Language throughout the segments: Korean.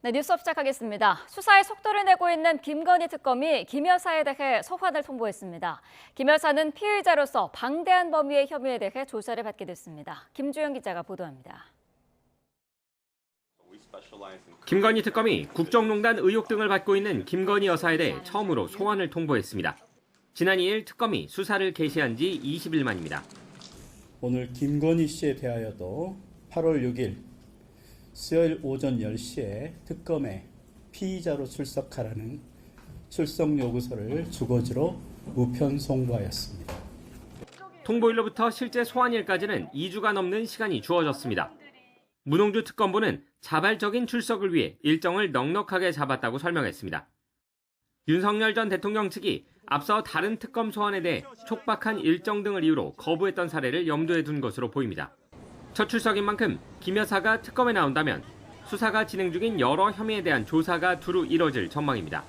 네, 뉴스업 시작하겠습니다. 수사에 속도를 내고 있는 김건희 특검이 김 여사에 대해 소환을 통보했습니다. 김 여사는 피의자로서 방대한 범위의 혐의에 대해 조사를 받게 됐습니다. 김주영 기자가 보도합니다. 김건희 특검이 국정농단 의혹 등을 받고 있는 김건희 여사에 대해 처음으로 소환을 통보했습니다. 지난 2일 특검이 수사를 개시한 지 20일 만입니다. 오늘 김건희 씨에 대하여도 8월 6일 수요일 오전 10시에 특검에 피의자로 출석하라는 출석 요구서를 주거지로 우편 송부하였습니다. 통보일로부터 실제 소환일까지는 2주가 넘는 시간이 주어졌습니다. 문홍주 특검부는 자발적인 출석을 위해 일정을 넉넉하게 잡았다고 설명했습니다. 윤석열 전 대통령 측이 앞서 다른 특검 소환에 대해 촉박한 일정 등을 이유로 거부했던 사례를 염두에 둔 것으로 보입니다. 첫 출석인 만큼 김 여사가 특검에 나온다면 수사가 진행 중인 여러 혐의에 대한 조사가 두루 이뤄질 전망입니다.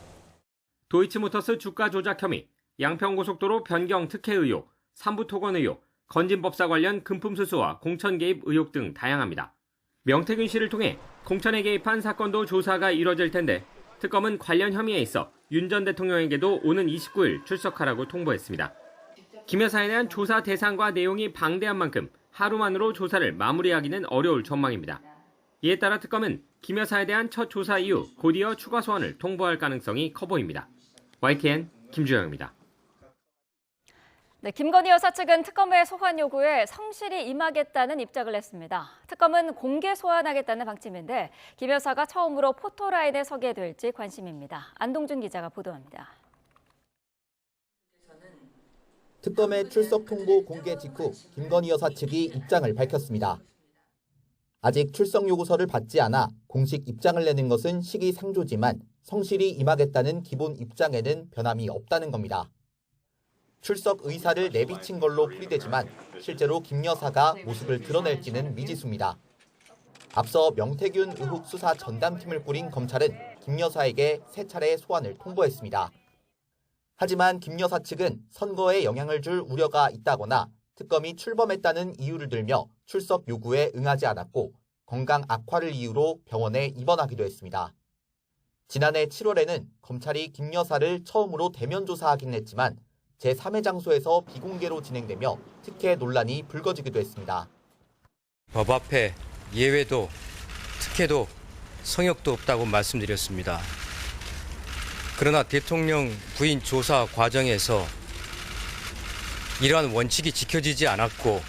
도이치모터스 주가 조작 혐의, 양평고속도로 변경 특혜 의혹, 삼부토건 의혹, 건진법사 관련 금품 수수와 공천 개입 의혹 등 다양합니다. 명태균 씨를 통해 공천에 개입한 사건도 조사가 이뤄질 텐데 특검은 관련 혐의에 있어 윤 전 대통령에게도 오는 29일 출석하라고 통보했습니다. 김 여사에 대한 조사 대상과 내용이 방대한 만큼 하루만으로 조사를 마무리하기는 어려울 전망입니다. 이에 따라 특검은 김 여사에 대한 첫 조사 이후 곧이어 추가 소환을 통보할 가능성이 커 보입니다. YTN 김주영입니다. 네, 김건희 여사 측은 특검의 소환 요구에 성실히 임하겠다는 입장을 냈습니다. 특검은 공개 소환하겠다는 방침인데 김 여사가 처음으로 포토라인에 서게 될지 관심입니다. 안동준 기자가 보도합니다. 특검의 출석 통보 공개 직후 김건희 여사 측이 입장을 밝혔습니다. 아직 출석 요구서를 받지 않아 공식 입장을 내는 것은 시기상조지만 성실히 임하겠다는 기본 입장에는 변함이 없다는 겁니다. 출석 의사를 내비친 걸로 풀이되지만 실제로 김 여사가 모습을 드러낼지는 미지수입니다. 앞서 명태균 의혹 수사 전담팀을 꾸린 검찰은 김 여사에게 3차례 소환을 통보했습니다. 하지만 김 여사 측은 선거에 영향을 줄 우려가 있다거나 특검이 출범했다는 이유를 들며 출석 요구에 응하지 않았고 건강 악화를 이유로 병원에 입원하기도 했습니다. 지난해 7월에는 검찰이 김 여사를 처음으로 대면 조사하긴 했지만 제3의 장소에서 비공개로 진행되며 특혜 논란이 불거지기도 했습니다. 법 앞에 예외도 특혜도 성역도 없다고 말씀드렸습니다. 그러나 대통령 부인 조사 과정에서 이러한 원칙이 지켜지지 않았고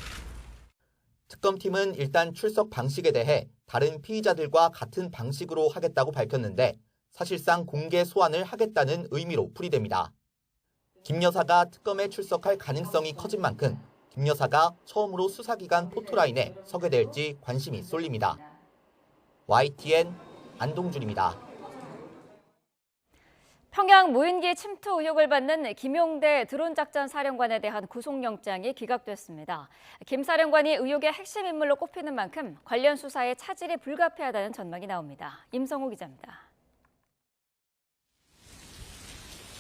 특검팀은 일단 출석 방식에 대해 다른 피의자들과 같은 방식으로 하겠다고 밝혔는데 사실상 공개 소환을 하겠다는 의미로 풀이됩니다. 김 여사가 특검에 출석할 가능성이 커진 만큼 김 여사가 처음으로 수사기관 포토라인에 서게 될지 관심이 쏠립니다. YTN 안동준입니다. 평양 무인기 침투 의혹을 받는 김용대 드론작전 사령관에 대한 구속영장이 기각됐습니다. 김 사령관이 의혹의 핵심 인물로 꼽히는 만큼 관련 수사에 차질이 불가피하다는 전망이 나옵니다. 임성호 기자입니다.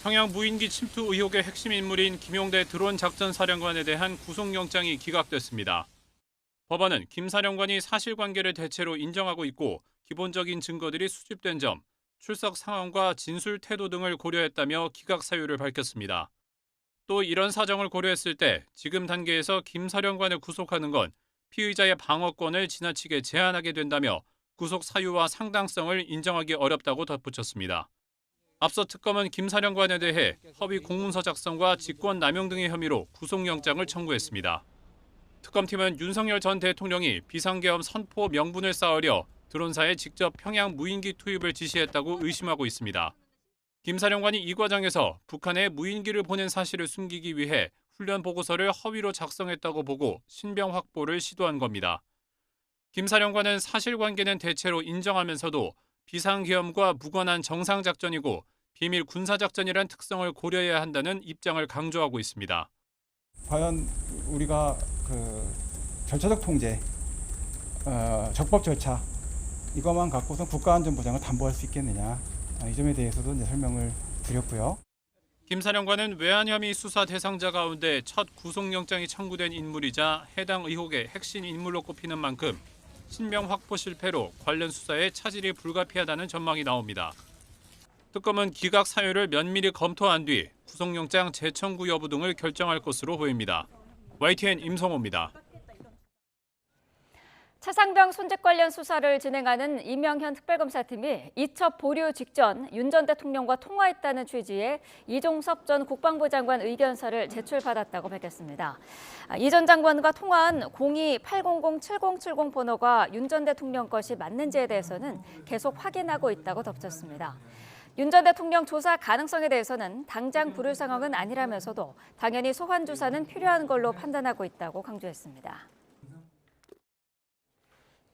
평양 무인기 침투 의혹의 핵심 인물인 김용대 드론 작전 사령관에 대한 구속영장이 기각됐습니다. 법원은 김 사령관이 사실관계를 대체로 인정하고 있고 기본적인 증거들이 수집된 점, 출석 상황과 진술 태도 등을 고려했다며 기각 사유를 밝혔습니다. 또 이런 사정을 고려했을 때 지금 단계에서 김 사령관을 구속하는 건 피의자의 방어권을 지나치게 제한하게 된다며 구속 사유와 상당성을 인정하기 어렵다고 덧붙였습니다. 앞서 특검은 김 사령관에 대해 허위 공문서 작성과 직권 남용 등의 혐의로 구속영장을 청구했습니다. 특검팀은 윤석열 전 대통령이 비상계엄 선포 명분을 쌓으려 드론사에 직접 평양 무인기 투입을 지시했다고 의심하고 있습니다. 김 사령관이 이 과정에서 북한에 무인기를 보낸 사실을 숨기기 위해 훈련 보고서를 허위로 작성했다고 보고 신병 확보를 시도한 겁니다. 김 사령관은 사실관계는 대체로 인정하면서도 비상계엄과 무관한 정상작전이고 비밀 군사작전이란 특성을 고려해야 한다는 입장을 강조하고 있습니다. 과연 우리가 절차적 통제, 적법 절차 이것만 갖고서 국가안전보장을 담보할 수 있겠느냐 이 점에 대해서도 이제 설명을 드렸고요. 김 사령관은 외환 혐의 수사 대상자 가운데 첫 구속영장이 청구된 인물이자 해당 의혹의 핵심 인물로 꼽히는 만큼 신병 확보 실패로 관련 수사에 차질이 불가피하다는 전망이 나옵니다. 특검은 기각 사유를 면밀히 검토한 뒤 구속영장 재청구 여부 등을 결정할 것으로 보입니다. YTN 임성호입니다. 차상병 손직 관련 수사를 진행하는 이명현 특별검사팀이 이첩 보류 직전 윤 전 대통령과 통화했다는 취지의 이종섭 전 국방부 장관 의견서를 제출받았다고 밝혔습니다. 이 전 장관과 통화한 02-800-7070 번호가 윤 전 대통령 것이 맞는지에 대해서는 계속 확인하고 있다고 덧붙였습니다. 윤 전 대통령 조사 가능성에 대해서는 당장 부를 상황은 아니라면서도 당연히 소환 조사는 필요한 걸로 판단하고 있다고 강조했습니다.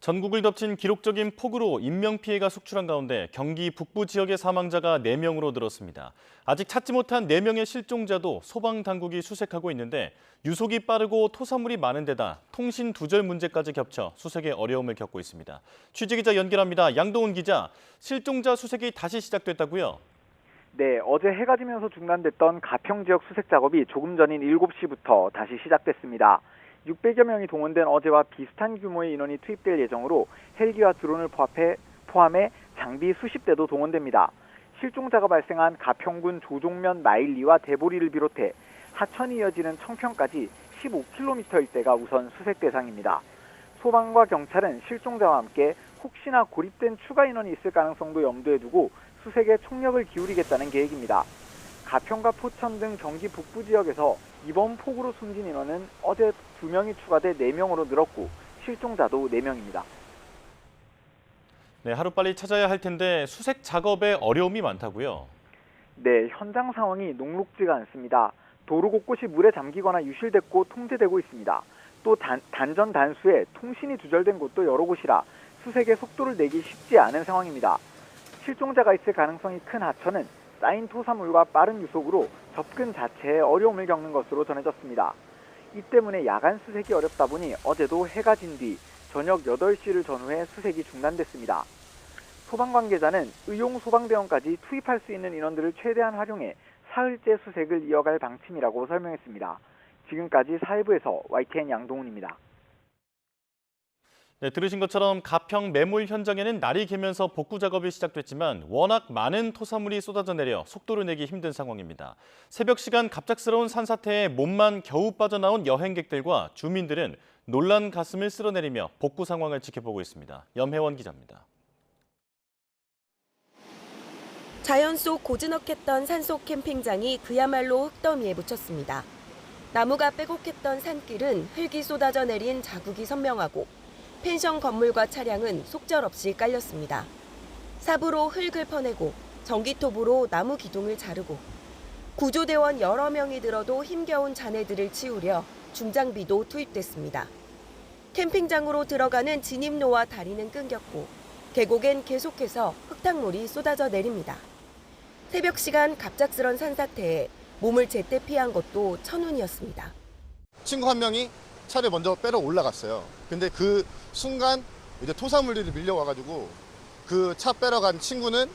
전국을 덮친 기록적인 폭우로 인명피해가 속출한 가운데 경기 북부 지역의 사망자가 4명으로 늘었습니다. 아직 찾지 못한 4명의 실종자도 소방당국이 수색하고 있는데 유속이 빠르고 토사물이 많은 데다 통신 두절 문제까지 겹쳐 수색에 어려움을 겪고 있습니다. 취재기자 연결합니다. 양동훈 기자, 실종자 수색이 다시 시작됐다고요? 네, 어제 해가 지면서 중단됐던 가평 지역 수색 작업이 조금 전인 7시부터 다시 시작됐습니다. 600여 명이 동원된 어제와 비슷한 규모의 인원이 투입될 예정으로 헬기와 드론을 포함해 장비 수십 대도 동원됩니다. 실종자가 발생한 가평군 조종면 마일리와 대보리를 비롯해 하천이 이어지는 청평까지 15km 일대가 우선 수색 대상입니다. 소방과 경찰은 실종자와 함께 혹시나 고립된 추가 인원이 있을 가능성도 염두에 두고 수색에 총력을 기울이겠다는 계획입니다. 가평과 포천 등 경기 북부 지역에서 이번 폭우로 숨진 인원은 어제 2명이 추가돼 4명으로 늘었고 실종자도 4명입니다. 네, 하루빨리 찾아야 할 텐데 수색 작업에 어려움이 많다고요? 네, 현장 상황이 녹록지가 않습니다. 도로 곳곳이 물에 잠기거나 유실됐고 통제되고 있습니다. 또 단전 단수에 통신이 두절된 곳도 여러 곳이라 수색의 속도를 내기 쉽지 않은 상황입니다. 실종자가 있을 가능성이 큰 하천은 쌓인 토사물과 빠른 유속으로 접근 자체에 어려움을 겪는 것으로 전해졌습니다. 이 때문에 야간 수색이 어렵다 보니 어제도 해가 진 뒤 저녁 8시를 전후해 수색이 중단됐습니다. 소방 관계자는 의용 소방대원까지 투입할 수 있는 인원들을 최대한 활용해 사흘째 수색을 이어갈 방침이라고 설명했습니다. 지금까지 사회부에서 YTN 양동훈입니다. 네, 들으신 것처럼 가평 매몰 현장에는 날이 개면서 복구 작업이 시작됐지만 워낙 많은 토사물이 쏟아져 내려 속도를 내기 힘든 상황입니다. 새벽 시간 갑작스러운 산사태에 몸만 겨우 빠져나온 여행객들과 주민들은 놀란 가슴을 쓸어내리며 복구 상황을 지켜보고 있습니다. 염혜원 기자입니다. 자연 속 고즈넉했던 산속 캠핑장이 그야말로 흙더미에 묻혔습니다. 나무가 빼곡했던 산길은 흙이 쏟아져 내린 자국이 선명하고 펜션 건물과 차량은 속절없이 깔렸습니다. 삽으로 흙을 퍼내고 전기톱으로 나무 기둥을 자르고 구조대원 여러 명이 들어도 힘겨운 잔해들을 치우려 중장비도 투입됐습니다. 캠핑장으로 들어가는 진입로와 다리는 끊겼고 계곡엔 계속해서 흙탕물이 쏟아져 내립니다. 새벽 시간 갑작스런 산사태에 몸을 제때 피한 것도 천운이었습니다. 친구 한 명이 차를 먼저 빼러 올라갔어요. 근데 그 순간 이제 토사물들이 밀려와가지고 그 차 빼러 간 친구는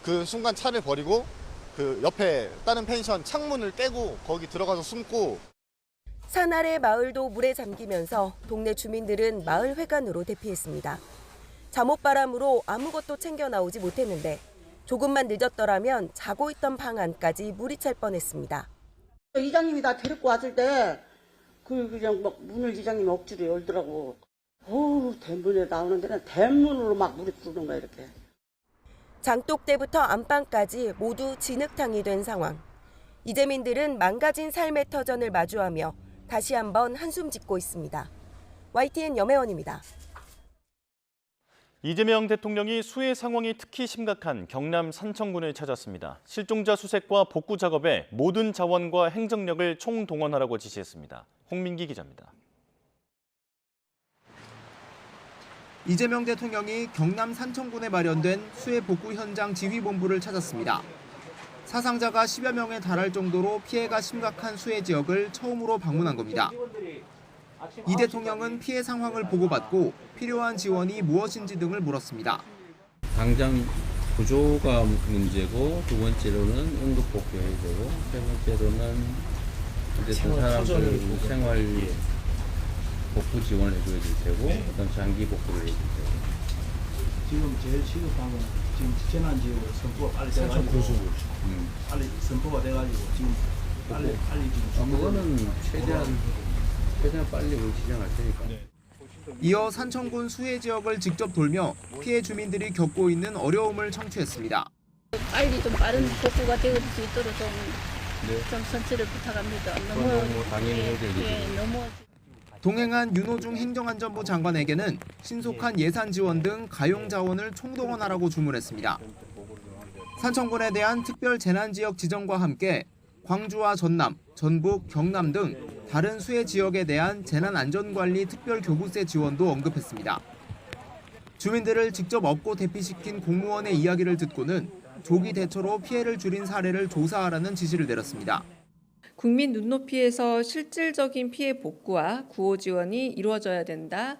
그 순간 차를 버리고 그 옆에 다른 펜션 창문을 깨고 거기 들어가서 숨고. 산 아래 마을도 물에 잠기면서 동네 주민들은 마을 회관으로 대피했습니다. 잠옷바람으로 아무것도 챙겨 나오지 못했는데 조금만 늦었더라면 자고 있던 방 안까지 물이 찰 뻔했습니다. 이장님이 나 데리고 왔을 때 그냥 막 문을 이장님이 억지로 열더라고. 대문에 나오는 데는 대문으로 막 물이 들어오는 거야 이렇게. 장독대부터 안방까지 모두 진흙탕이 된 상황. 이재민들은 망가진 삶의 터전을 마주하며 다시 한번 한숨 짓고 있습니다. YTN 염혜원입니다. 이재명 대통령이 수해 상황이 특히 심각한 경남 산청군을 찾았습니다. 실종자 수색과 복구 작업에 모든 자원과 행정력을 총동원하라고 지시했습니다. 홍민기 기자입니다. 이재명 대통령이 경남 산청군에 마련된 수해 복구 현장 지휘본부를 찾았습니다. 사상자가 10여 명에 달할 정도로 피해가 심각한 수해 지역을 처음으로 방문한 겁니다. 이 대통령은 피해 상황을 보고받고 필요한 지원이 무엇인지 등을 물었습니다. 당장 구조가 문제고, 두 번째로는 응급복구해야 되고, 세 번째로는 어쨌든 사람들 생활 복구 지원을 해줘야 될 테고 어떤 장기 복구를 해줄 테고. 지금 제일 시급한 건 지금 재난지역으로 선포가 빨리 돼가지고 빨리 선포가 돼가지고 지금 빨리 지금 그거는 최대한 빨리 우리 진행할 테니까. 이어 산청군 수해 지역을 직접 돌며 피해 주민들이 겪고 있는 어려움을 청취했습니다. 빨리 좀 빠른 복구가 될 수 있도록 좀 선처를 부탁합니다. 너무 당연히 해야 될 일이죠. 너무. 동행한 윤호중 행정안전부 장관에게는 신속한 예산 지원 등 가용 자원을 총동원하라고 주문했습니다. 산청군에 대한 특별 재난지역 지정과 함께 광주와 전남, 전북, 경남 등 다른 수해 지역에 대한 재난안전관리 특별교부세 지원도 언급했습니다. 주민들을 직접 업고 대피시킨 공무원의 이야기를 듣고는 조기 대처로 피해를 줄인 사례를 조사하라는 지시를 내렸습니다. 국민 눈높이에서 실질적인 피해 복구와 구호 지원이 이루어져야 된다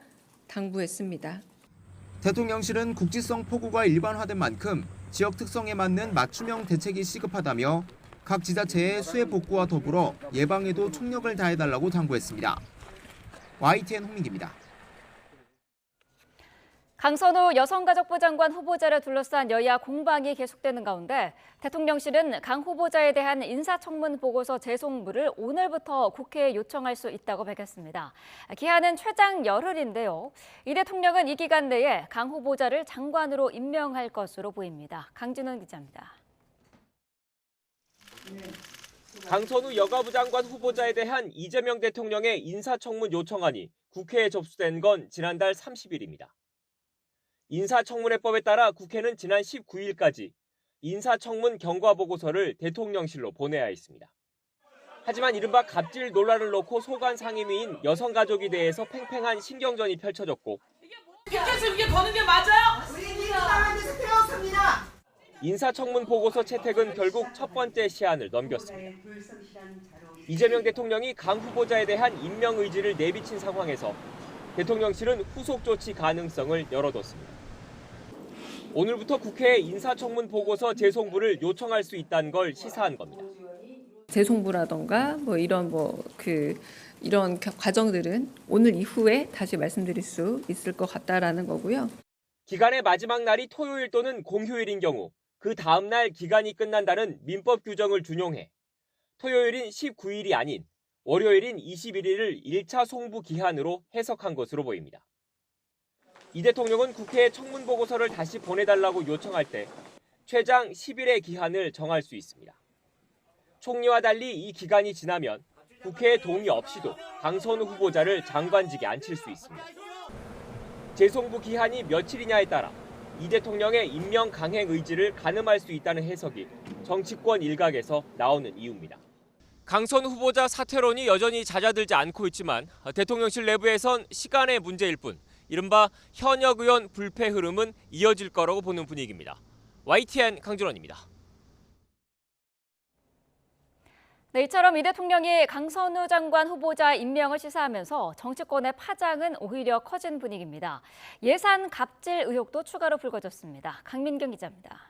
당부했습니다. 대통령실은 국지성 폭우가 일반화된 만큼 지역 특성에 맞는 맞춤형 대책이 시급하다며 각 지자체의 수해 복구와 더불어 예방에도 총력을 다해달라고 당부했습니다. YTN 홍민기입니다. 강선우 여성가족부 장관 후보자를 둘러싼 여야 공방이 계속되는 가운데 대통령실은 강 후보자에 대한 인사청문 보고서 제송부를 오늘부터 국회에 요청할 수 있다고 밝혔습니다. 기한은 최장 열흘인데요. 이 대통령은 이 기간 내에 강 후보자를 장관으로 임명할 것으로 보입니다. 강진원 기자입니다. 강선우 여가부 장관 후보자에 대한 이재명 대통령의 인사청문 요청안이 국회에 접수된 건 지난달 30일입니다. 인사청문회법에 따라 국회는 지난 19일까지 인사청문 경과보고서를 대통령실로 보내야 했습니다. 하지만 이른바 갑질 논란을 놓고 소관 상임위인 여성가족에 대해서 팽팽한 신경전이 펼쳐졌고 국회에서 이게 거는 게 맞아요? 우리 사람에서 태웠습니다. 인사청문 보고서 채택은 결국 첫 번째 시한을 넘겼습니다. 이재명 대통령이 강 후보자에 대한 임명 의지를 내비친 상황에서 대통령실은 후속 조치 가능성을 열어뒀습니다. 오늘부터 국회에 인사청문 보고서 제송부를 요청할 수 있다는 걸 시사한 겁니다. 재송부라던가 이런 과정들은 오늘 이후에 다시 말씀드릴 수 있을 것 같다라는 거고요. 기간의 마지막 날이 토요일 또는 공휴일인 경우 그 다음 날 기간이 끝난다는 민법 규정을 준용해 토요일인 19일이 아닌 월요일인 21일을 1차 송부 기한으로 해석한 것으로 보입니다. 이 대통령은 국회에 청문 보고서를 다시 보내달라고 요청할 때 최장 10일의 기한을 정할 수 있습니다. 총리와 달리 이 기간이 지나면 국회의 동의 없이도 강선우 후보자를 장관직에 앉힐 수 있습니다. 재송부 기한이 며칠이냐에 따라 이 대통령의 임명 강행 의지를 가늠할 수 있다는 해석이 정치권 일각에서 나오는 이유입니다. 강선우 후보자 사퇴론이 여전히 잦아들지 않고 있지만 대통령실 내부에선 시간의 문제일 뿐 이른바 현역 의원 불패 흐름은 이어질 거라고 보는 분위기입니다. YTN 강준원입니다. 네, 이처럼 이 대통령이 강선우 장관 후보자 임명을 시사하면서 정치권의 파장은 오히려 커진 분위기입니다. 예산 갑질 의혹도 추가로 불거졌습니다. 강민경 기자입니다.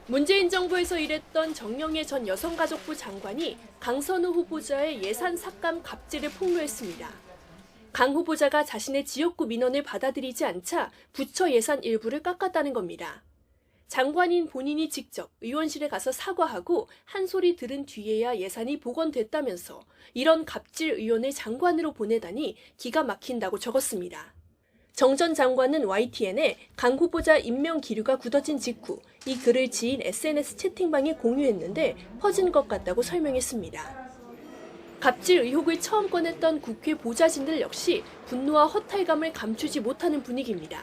문재인 정부에서 일했던 정영애 전 여성가족부 장관이 강선우 후보자의 예산 삭감 갑질을 폭로했습니다. 강 후보자가 자신의 지역구 민원을 받아들이지 않자 부처 예산 일부를 깎았다는 겁니다. 장관인 본인이 직접 의원실에 가서 사과하고 한 소리 들은 뒤에야 예산이 복원됐다면서 이런 갑질 의원을 장관으로 보내다니 기가 막힌다고 적었습니다. 정 전 장관은 YTN에 강 후보자 임명 기류가 굳어진 직후 이 글을 지인 SNS 채팅방에 공유했는데 퍼진 것 같다고 설명했습니다. 갑질 의혹을 처음 꺼냈던 국회 보좌진들 역시 분노와 허탈감을 감추지 못하는 분위기입니다.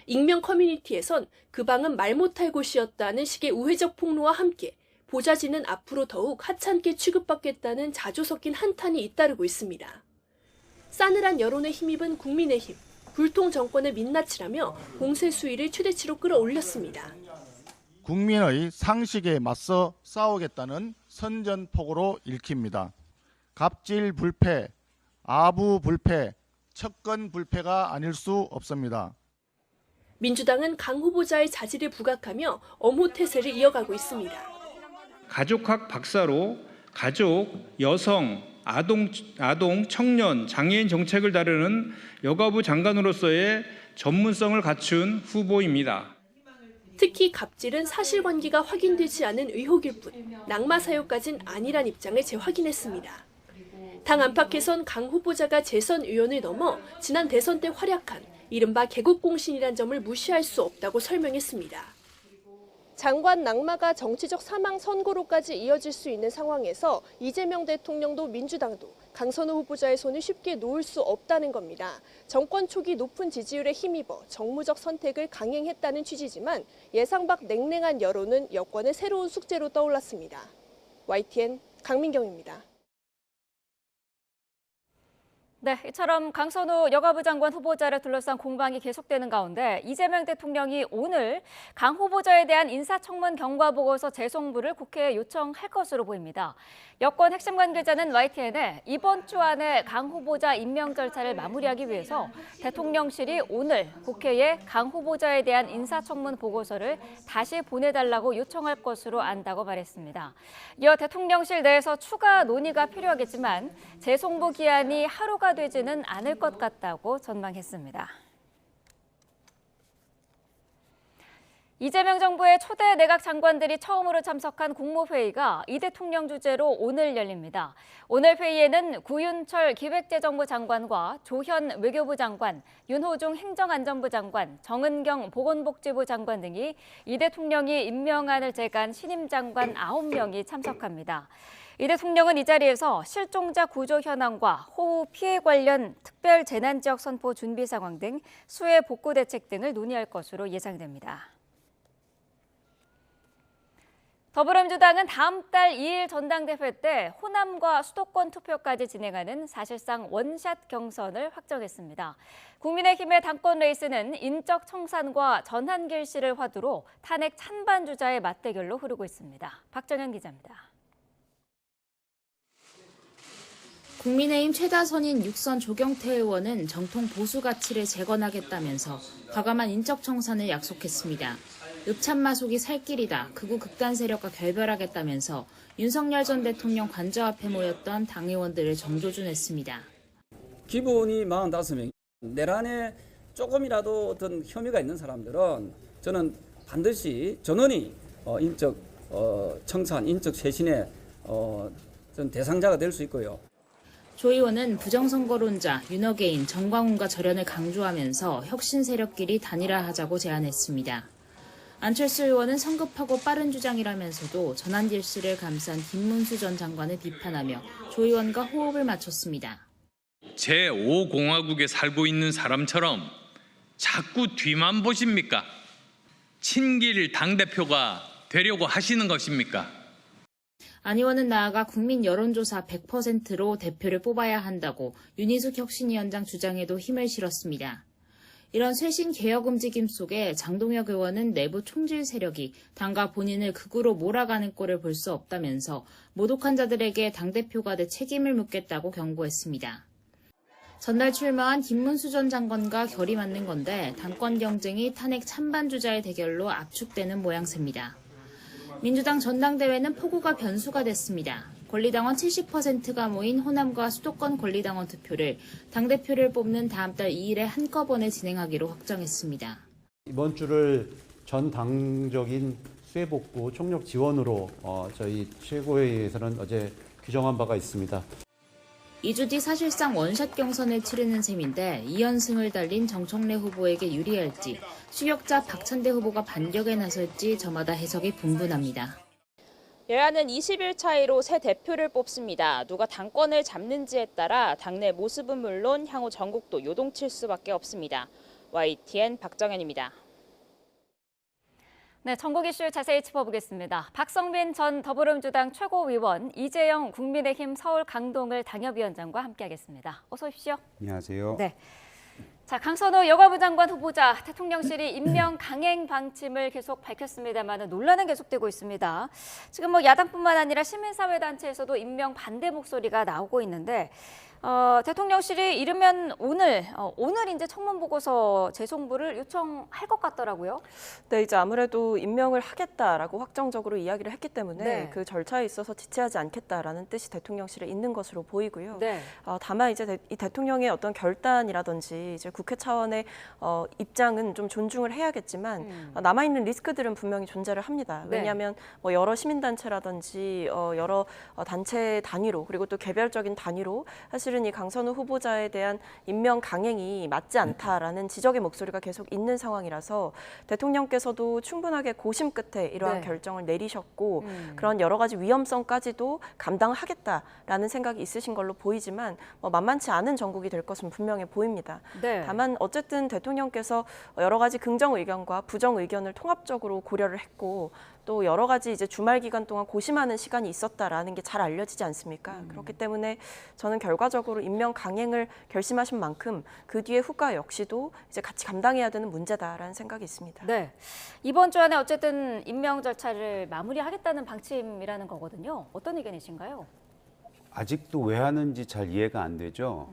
익명 커뮤니티에선 그 방은 말 못할 곳이었다는 식의 우회적 폭로와 함께 보좌진은 앞으로 더욱 하찮게 취급받겠다는 자조 섞인 한탄이 잇따르고 있습니다. 싸늘한 여론에 힘입은 국민의힘, 불통 정권을 민낯이라며 공세 수위를 최대치로 끌어올렸습니다. 국민의 상식에 맞서 싸우겠다는 선전포고로 읽힙니다. 갑질 불패, 아부 불패, 척건 불패가 아닐 수 없습니다. 민주당은 강 후보자의 자질을 부각하며 엄호 태세를 이어가고 있습니다. 가족학 박사로 가족, 여성, 아동, 청년, 장애인 정책을 다루는 여가부 장관으로서의 전문성을 갖춘 후보입니다. 특히 갑질은 사실관계가 확인되지 않은 의혹일 뿐 낙마 사유까진 아니란 입장을 재확인했습니다. 당 안팎에선 강 후보자가 재선 의원을 넘어 지난 대선 때 활약한 이른바 개국공신이란 점을 무시할 수 없다고 설명했습니다. 장관 낙마가 정치적 사망 선고로까지 이어질 수 있는 상황에서 이재명 대통령도 민주당도 강선우 후보자의 손을 쉽게 놓을 수 없다는 겁니다. 정권 초기 높은 지지율에 힘입어 정무적 선택을 강행했다는 취지지만 예상 밖 냉랭한 여론은 여권의 새로운 숙제로 떠올랐습니다. YTN 강민경입니다. 네, 이처럼 강선우 여가부 장관 후보자를 둘러싼 공방이 계속되는 가운데 이재명 대통령이 오늘 강 후보자에 대한 인사청문 경과보고서 재송부를 국회에 요청할 것으로 보입니다. 여권 핵심 관계자는 YTN에 이번 주 안에 강 후보자 임명 절차를 마무리하기 위해서 대통령실이 오늘 국회에 강 후보자에 대한 인사청문 보고서를 다시 보내달라고 요청할 것으로 안다고 말했습니다. 이어 대통령실 내에서 추가 논의가 필요하겠지만 재송부 기한이 하루가 되지는 않을 것 같다고 전망했습니다. 이재명 정부의 초대 내각 장관들이 처음으로 참석한 국무회의가 이 대통령 주재로 오늘 열립니다. 오늘 회의에는 구윤철 기획재정부 장관과 조현 외교부 장관, 윤호중 행정안전부 장관, 정은경 보건복지부 장관 등이 이 대통령이 임명안을 제간 신임 장관 9명이 참석합니다. 이 대통령은 이 자리에서 실종자 구조 현황과 호우 피해 관련 특별 재난지역 선포 준비 상황 등 수해 복구 대책 등을 논의할 것으로 예상됩니다. 더불어민주당은 다음 달 2일 전당대회 때 호남과 수도권 투표까지 진행하는 사실상 원샷 경선을 확정했습니다. 국민의힘의 당권 레이스는 인적 청산과 전한길 씨를 화두로 탄핵 찬반 주자의 맞대결로 흐르고 있습니다. 박정현 기자입니다. 국민의힘 최다선인 6선 조경태 의원은 정통 보수 가치를 재건하겠다면서 과감한 인적 청산을 약속했습니다. 읍참마속이 살 길이다. 극우 극단 세력과 결별하겠다면서 윤석열 전 대통령 관저 앞에 모였던 당 의원들을 정조준했습니다. 기본이 45명. 내란에 조금이라도 어떤 혐의가 있는 사람들은 저는 반드시 전원이 인적 청산, 인적 쇄신의 전 대상자가 될 수 있고요. 조 의원은 부정선거론자, 윤어게인, 정광훈과 절연을 강조하면서 혁신 세력끼리 단일화하자고 제안했습니다. 안철수 의원은 성급하고 빠른 주장이라면서도 전한길 씨를 감싼 김문수 전 장관을 비판하며 조 의원과 호흡을 맞췄습니다. 제5공화국에 살고 있는 사람처럼 자꾸 뒤만 보십니까? 친길 당대표가 되려고 하시는 것입니까? 안 의원은 나아가 국민 여론조사 100%로 대표를 뽑아야 한다고 윤희숙 혁신위원장 주장에도 힘을 실었습니다. 이런 쇄신 개혁 움직임 속에 장동혁 의원은 내부 총질 세력이 당과 본인을 극으로 몰아가는 꼴을 볼 수 없다면서 모독한 자들에게 당대표가 돼 책임을 묻겠다고 경고했습니다. 전날 출마한 김문수 전 장관과 결이 맞는 건데 당권 경쟁이 탄핵 찬반 주자의 대결로 압축되는 모양새입니다. 민주당 전당대회는 폭우가 변수가 됐습니다. 권리당원 70%가 모인 호남과 수도권 권리당원 투표를 당대표를 뽑는 다음 달 2일에 한꺼번에 진행하기로 확정했습니다. 이번 주를 전 당적인 수해복구 총력 지원으로 저희 최고회의에서는 어제 규정한 바가 있습니다. 2주 뒤 사실상 원샷 경선을 치르는 셈인데 2연승을 달린 정청래 후보에게 유리할지 추격자 박찬대 후보가 반격에 나설지 저마다 해석이 분분합니다. 여야는 20일 차이로 새 대표를 뽑습니다. 누가 당권을 잡는지에 따라 당내 모습은 물론 향후 전국도 요동칠 수밖에 없습니다. YTN 박정현입니다. 네, 전국 이슈 자세히 짚어보겠습니다. 박성민 전 더불어민주당 최고위원, 이재영 국민의힘 서울 강동을 당협위원장과 함께하겠습니다. 어서 오십시오. 안녕하세요. 네. 자, 강선우 여가부 장관 후보자, 대통령실이 임명 강행 방침을 계속 밝혔습니다만 논란은 계속되고 있습니다. 지금 야당뿐만 아니라 시민사회단체에서도 임명 반대 목소리가 나오고 있는데 대통령실이 이르면 오늘 이제 청문 보고서 재송부를 요청할 것 같더라고요. 네, 이제 아무래도 임명을 하겠다라고 확정적으로 이야기를 했기 때문에 네. 그 절차에 있어서 지체하지 않겠다라는 뜻이 대통령실에 있는 것으로 보이고요. 네. 다만 이제 이 대통령의 어떤 결단이라든지 이제 국회 차원의 입장은 좀 존중을 해야겠지만 남아 있는 리스크들은 분명히 존재를 합니다. 네. 왜냐하면 뭐 여러 시민단체라든지 여러 단체 단위로 그리고 또 개별적인 단위로 사실은 이 강선우 후보자에 대한 임명 강행이 맞지 않다라는 지적의 목소리가 계속 있는 상황이라서 대통령께서도 충분하게 고심 끝에 이러한 네. 결정을 내리셨고 그런 여러 가지 위험성까지도 감당하겠다라는 생각이 있으신 걸로 보이지만 만만치 않은 정국이 될 것은 분명해 보입니다. 네. 다만 어쨌든 대통령께서 여러 가지 긍정 의견과 부정 의견을 통합적으로 고려를 했고 또 여러 가지 이제 주말 기간 동안 고심하는 시간이 있었다라는 게 잘 알려지지 않습니까? 그렇기 때문에 저는 결과적으로 임명 강행을 결심하신 만큼 그 뒤에 후과 역시도 이제 같이 감당해야 되는 문제다라는 생각이 있습니다. 네. 이번 주 안에 어쨌든 임명 절차를 마무리하겠다는 방침이라는 거거든요. 어떤 의견이신가요? 아직도 왜 하는지 잘 이해가 안 되죠.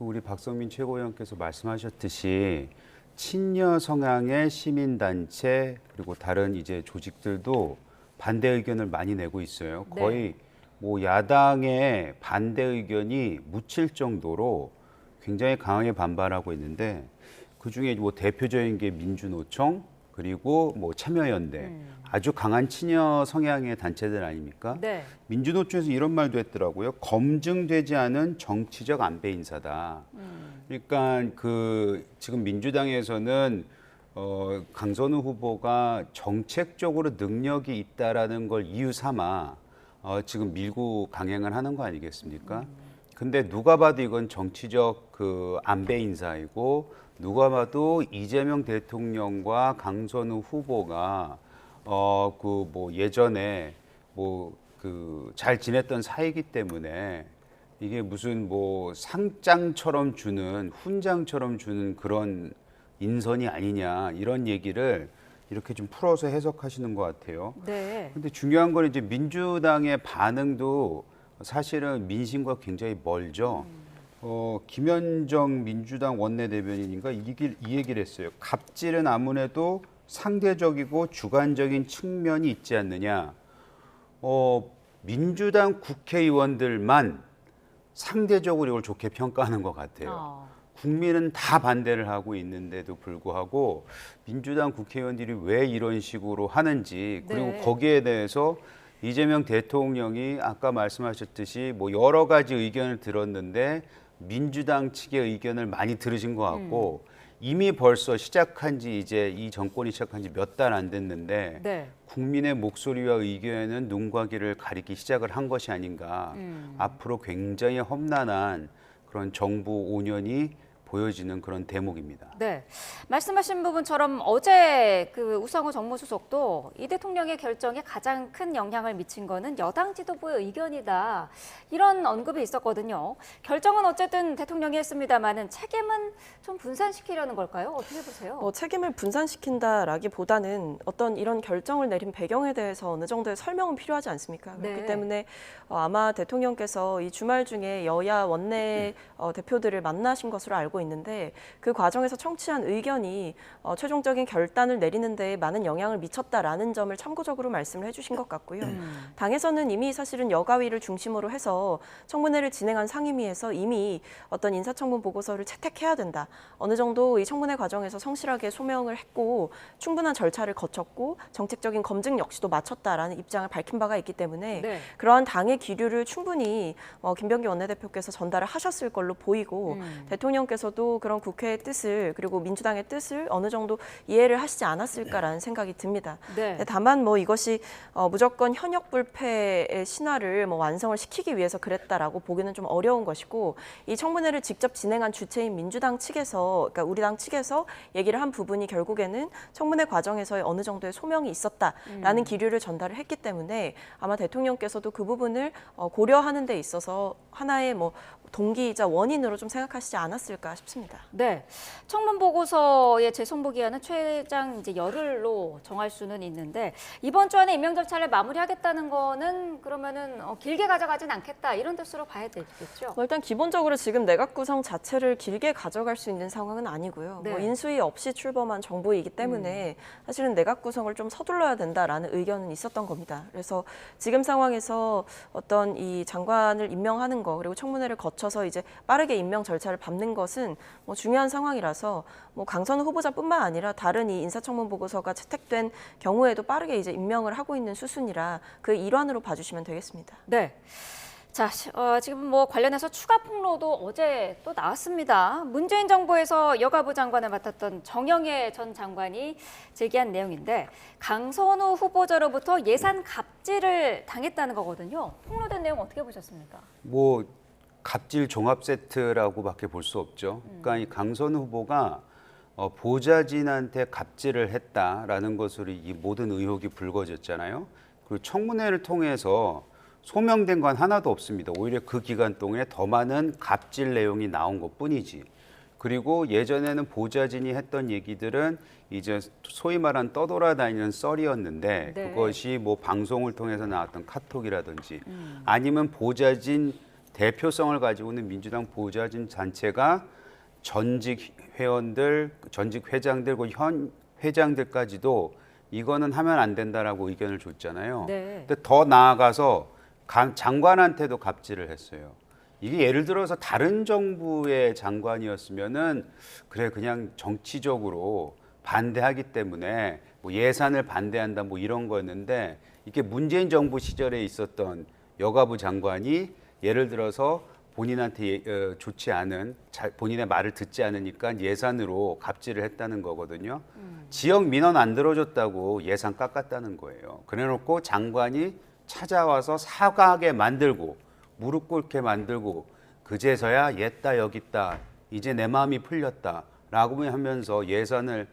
우리 박성민 최고위원께서 말씀하셨듯이 친여 성향의 시민단체 그리고 다른 이제 조직들도 반대 의견을 많이 내고 있어요. 네. 거의 뭐 야당의 반대 의견이 묻힐 정도로 굉장히 강하게 반발하고 있는데 그 중에 뭐 대표적인 게 민주노총 그리고 뭐 참여연대 아주 강한 친여 성향의 단체들 아닙니까? 네. 민주노총에서 이런 말도 했더라고요. 검증되지 않은 정치적 안배 인사다. 그러니까 지금 민주당에서는 강선우 후보가 정책적으로 능력이 있다라는 걸 이유 삼아 지금 밀고 강행을 하는 거 아니겠습니까? 근데 누가 봐도 이건 정치적 안배 인사이고 누가 봐도 이재명 대통령과 강선우 후보가 뭐 예전에 잘 지냈던 사이기 때문에 이게 무슨 뭐 상장처럼 주는 훈장처럼 주는 그런 인선이 아니냐 이런 얘기를 이렇게 좀 풀어서 해석하시는 것 같아요. 네. 근데 중요한 건 이제 민주당의 반응도 사실은 민심과 굉장히 멀죠. 김현정 민주당 원내대변인인가 이 얘기를 했어요. 갑질은 아무래도 상대적이고 주관적인 측면이 있지 않느냐. 민주당 국회의원들만 상대적으로 이걸 좋게 평가하는 것 같아요. 국민은 다 반대를 하고 있는데도 불구하고 민주당 국회의원들이 왜 이런 식으로 하는지 그리고 네. 거기에 대해서 이재명 대통령이 아까 말씀하셨듯이 뭐 여러 가지 의견을 들었는데 민주당 측의 의견을 많이 들으신 것 같고 이미 벌써 시작한 지 이제 이 정권이 시작한 지 몇 달 안 됐는데 네. 국민의 목소리와 의견에는 눈과 귀를 가리기 시작을 한 것이 아닌가. 앞으로 굉장히 험난한 그런 정부 5년이 보여지는 그런 대목입니다. 네, 말씀하신 부분처럼 어제 우상호 정무수석도 이 대통령의 결정에 가장 큰 영향을 미친 거는 여당 지도부의 의견이다. 이런 언급이 있었거든요. 결정은 어쨌든 대통령이 했습니다만은 책임은 좀 분산시키려는 걸까요? 어떻게 보세요? 책임을 분산시킨다라기보다는 어떤 이런 결정을 내린 배경에 대해서 어느 정도의 설명은 필요하지 않습니까? 그렇기 네. 때문에 아마 대통령께서 이 주말 중에 여야 원내 대표들을 만나신 것으로 알고 있는데 그 과정에서 청취한 의견이 최종적인 결단을 내리는 데 많은 영향을 미쳤다라는 점을 참고적으로 말씀을 해주신 것 같고요. 당에서는 이미 사실은 여가위를 중심으로 해서 청문회를 진행한 상임위에서 이미 어떤 인사청문 보고서를 채택해야 된다. 어느 정도 이 청문회 과정에서 성실하게 소명을 했고 충분한 절차를 거쳤고 정책적인 검증 역시도 마쳤다라는 입장을 밝힌 바가 있기 때문에 네. 그러한 당의 기류를 충분히 김병기 원내대표께서 전달을 하셨을 걸로 보이고 대통령께서도 그런 국회의 뜻을 그리고 민주당의 뜻을 어느 정도 이해를 하시지 않았을까라는 생각이 듭니다. 네. 다만 이것이 무조건 현역 불패의 신화를 완성을 시키기 위해서 그랬다라고 보기는 좀 어려운 것이고 이 청문회를 직접 진행한 주체인 민주당 측에서 그러니까 우리 당 측에서 얘기를 한 부분이 결국에는 청문회 과정에서의 어느 정도의 소명이 있었다라는 기류를 전달을 했기 때문에 아마 대통령께서도 그 부분을 고려하는 데 있어서 하나의 동기이자 원인으로 좀 생각하시지 않았을까 싶습니다. 네, 청문 보고서의 재송부 기한은 최장 이제 열흘로 정할 수는 있는데 이번 주 안에 임명 절차를 마무리하겠다는 거는 그러면은 길게 가져가진 않겠다 이런 뜻으로 봐야 되겠죠. 일단 기본적으로 지금 내각 구성 자체를 길게 가져갈 수 있는 상황은 아니고요. 네. 인수위 없이 출범한 정부이기 때문에 사실은 내각 구성을 좀 서둘러야 된다라는 의견은 있었던 겁니다. 그래서 지금 상황에서 어떤 이 장관을 임명하는 거 그리고 청문회를 거쳐서 이제 빠르게 임명 절차를 밟는 것은 뭐 중요한 상황이라서 뭐 강선우 후보자뿐만 아니라 다른 이 인사청문 보고서가 채택된 경우에도 빠르게 이제 임명을 하고 있는 수순이라 그 일환으로 봐주시면 되겠습니다. 네. 자, 지금 뭐 관련해서 추가 폭로도 어제 또 나왔습니다. 문재인 정부에서 여가부 장관을 맡았던 정영애 전 장관이 제기한 내용인데 강선우 후보자로부터 예산 갑질을 당했다는 거거든요. 폭로된 내용 어떻게 보셨습니까? 뭐 갑질 종합 세트라고밖에 볼 수 없죠. 그러니까 이 강선우 후보가 보좌진한테 갑질을 했다라는 것으로 이 모든 의혹이 불거졌잖아요. 그리고 청문회를 통해서 소명된 건 하나도 없습니다. 오히려 그 기간 동안에 더 많은 갑질 내용이 나온 것뿐이지. 그리고 예전에는 보좌진이 했던 얘기들은 이제 소위 말한 떠돌아다니는 썰이었는데 네. 그것이 뭐 방송을 통해서 나왔던 카톡이라든지 아니면 보좌진 대표성을 가지고 있는 민주당 보좌진 단체가 전직 회원들, 전직 회장들, 현 회장들까지도 이거는 하면 안 된다라고 의견을 줬잖아요. 네. 근데 더 나아가서 장관한테도 갑질을 했어요. 이게 예를 들어서 다른 정부의 장관이었으면은 그래 그냥 정치적으로 반대하기 때문에 뭐 예산을 반대한다 뭐 이런 거였는데 이게 문재인 정부 시절에 있었던 여가부 장관이 예를 들어서 본인한테 좋지 않은 본인의 말을 듣지 않으니까 예산으로 갑질을 했다는 거거든요. 지역 민원 안 들어줬다고 예산 깎았다는 거예요. 그래놓고 장관이 찾아와서 사과하게 만들고 무릎 꿇게 만들고 그제서야 옛다 여깄다 이제 내 마음이 풀렸다라고 하면서 예산을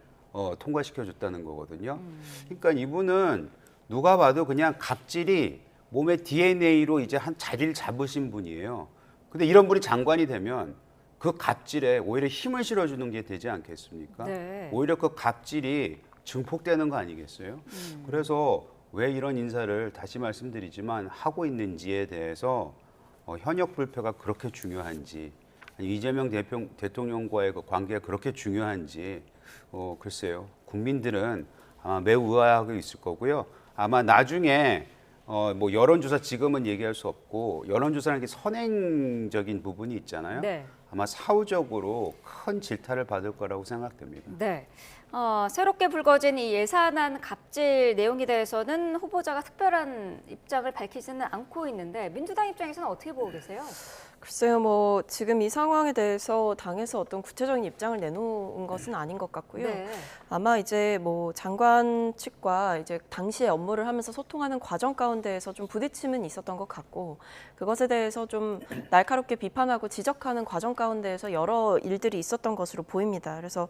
통과시켜줬다는 거거든요. 그러니까 이분은 누가 봐도 그냥 갑질이 몸의 DNA로 이제 한 자리를 잡으신 분이에요. 근데 이런 분이 장관이 되면 그 갑질에 오히려 힘을 실어주는 게 되지 않겠습니까? 네. 오히려 그 갑질이 증폭되는 거 아니겠어요? 그래서 왜 이런 인사를 다시 말씀드리지만 하고 있는지에 대해서 현역 불패가 그렇게 중요한지 이재명 대통령과의 그 관계가 그렇게 중요한지 글쎄요. 국민들은 아마 매우 의아하고 있을 거고요. 아마 나중에 뭐 여론조사 지금은 얘기할 수 없고 여론조사는 게 선행적인 부분이 있잖아요. 네. 아마 사후적으로 큰 질타를 받을 거라고 생각됩니다. 네. 새롭게 불거진 이 예산안 갑질 내용에 대해서는 후보자가 특별한 입장을 밝히지는 않고 있는데 민주당 입장에서는 어떻게 보고 계세요? 글쎄요, 뭐 지금 이 상황에 대해서 당에서 어떤 구체적인 입장을 내놓은 것은 아닌 것 같고요. 네. 아마 이제 뭐 장관 측과 이제 당시에 업무를 하면서 소통하는 과정 가운데에서 좀 부딪힘은 있었던 것 같고 그것에 대해서 좀 날카롭게 비판하고 지적하는 과정 가운데에서 여러 일들이 있었던 것으로 보입니다. 그래서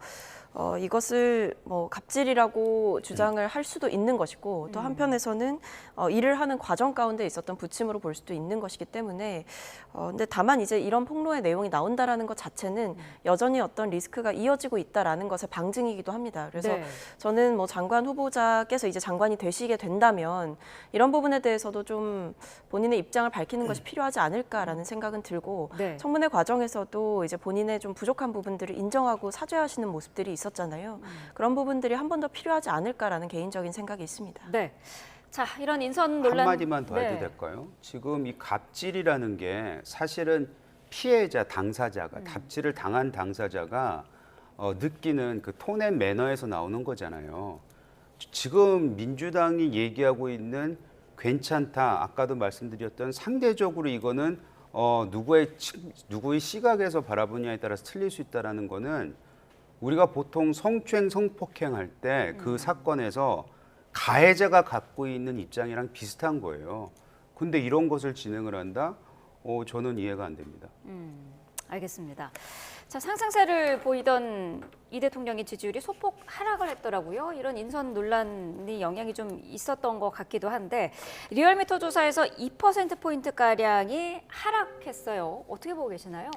이것을 뭐 갑질이라고 주장을 할 수도 있는 것이고 또 한편에서는 일을 하는 과정 가운데 있었던 부침으로 볼 수도 있는 것이기 때문에 근데 다만 이제 이런 폭로의 내용이 나온다라는 것 자체는 여전히 어떤 리스크가 이어지고 있다라는 것의 방증이기도 합니다. 그래서 네. 저는 뭐 장관 후보자께서 이제 장관이 되시게 된다면 이런 부분에 대해서도 좀 본인의 입장을 밝히는 것이 필요하지 않을까라는 생각은 들고 네. 청문회 과정에서도 이제 본인의 좀 부족한 부분들을 인정하고 사죄하시는 모습들이 있었잖아요. 그런 부분들이 한 번 더 필요하지 않을까라는 개인적인 생각이 있습니다. 네. 자, 이런 인선 논란 한마디만 더 해도 될까요? 지금 이 갑질이라는 게 사실은 피해자, 당사자가 갑질을 당한 당사자가 느끼는 그 톤앤 매너에서 나오는 거잖아요. 지금 민주당이 얘기하고 있는 괜찮다, 아까도 말씀드렸던 상대적으로 이거는 누구의 시각에서 바라보냐에 따라서 틀릴 수 있다는 거는 우리가 보통 성추행, 성폭행할 때 그 사건에서 가해자가 갖고 있는 입장이랑 비슷한 거예요. 근데 이런 것을 진행을 한다? 저는 이해가 안 됩니다. 알겠습니다. 자, 상승세를 보이던 이 대통령의 지지율이 소폭 하락을 했더라고요. 이런 인선 논란이 영향이 좀 있었던 것 같기도 한데 리얼미터 조사에서 2%포인트가량이 하락했어요. 어떻게 보고 계시나요?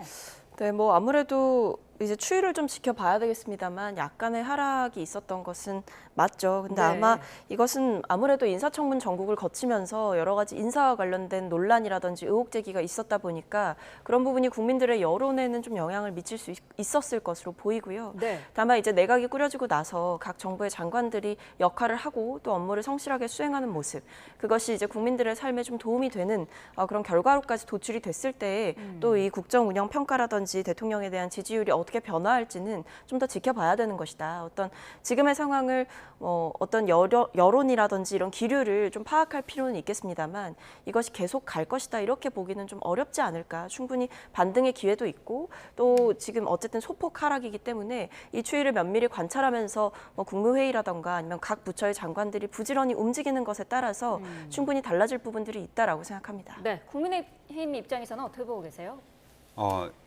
네, 뭐 아무래도 이제 추이를 좀 지켜봐야 되겠습니다만 약간의 하락이 있었던 것은 맞죠. 근데 네. 아마 이것은 아무래도 인사청문 전국을 거치면서 여러 가지 인사와 관련된 논란이라든지 의혹 제기가 있었다 보니까 그런 부분이 국민들의 여론에는 좀 영향을 미칠 수 있었을 것으로 보이고요. 네. 다만 이제 내각이 꾸려지고 나서 각 정부의 장관들이 역할을 하고 또 업무를 성실하게 수행하는 모습, 그것이 이제 국민들의 삶에 좀 도움이 되는 그런 결과로까지 도출이 됐을 때에 또 이 국정 운영 평가라든지 대통령에 대한 지지율이 어떻게 변화할지는 좀 더 지켜봐야 되는 것이다. 어떤 지금의 상황을 어떤 여론이라든지 이런 기류를 좀 파악할 필요는 있겠습니다만 이것이 계속 갈 것이다 이렇게 보기는 좀 어렵지 않을까. 충분히 반등의 기회도 있고 또 지금 어쨌든 소폭 하락이기 때문에 이 추이를 면밀히 관찰하면서 국무회의라던가 아니면 각 부처의 장관들이 부지런히 움직이는 것에 따라서 충분히 달라질 부분들이 있다라고 생각합니다. 네, 국민의힘 입장에서는 어떻게 보고 계세요?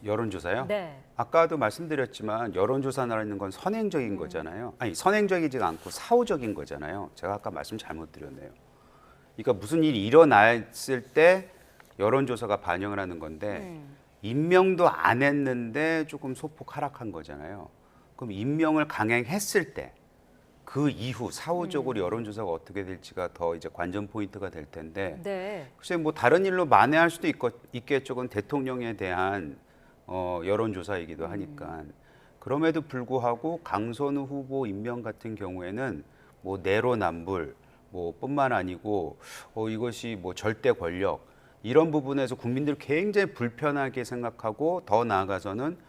여론조사요? 네. 아까도 말씀드렸지만 여론조사라는 건 선행적인 거잖아요. 아니, 선행적이지가 않고 사후적인 거잖아요. 제가 아까 말씀 잘못 드렸네요. 그러니까 무슨 일이 일어났을 때 여론조사가 반영을 하는 건데 임명도 안 했는데 조금 소폭 하락한 거잖아요. 그럼 임명을 강행했을 때 그 이후 사후적으로 여론조사가 어떻게 될지가 더 이제 관전 포인트가 될 텐데 네. 글쎄 뭐 다른 일로 만회할 수도 있겠죠. 그건 대통령에 대한 여론조사이기도 하니까. 그럼에도 불구하고 강선우 후보 임명 같은 경우에는 뭐 내로남불 뿐만 아니고 이것이 뭐 절대 권력 이런 부분에서 국민들 굉장히 불편하게 생각하고 더 나아가서는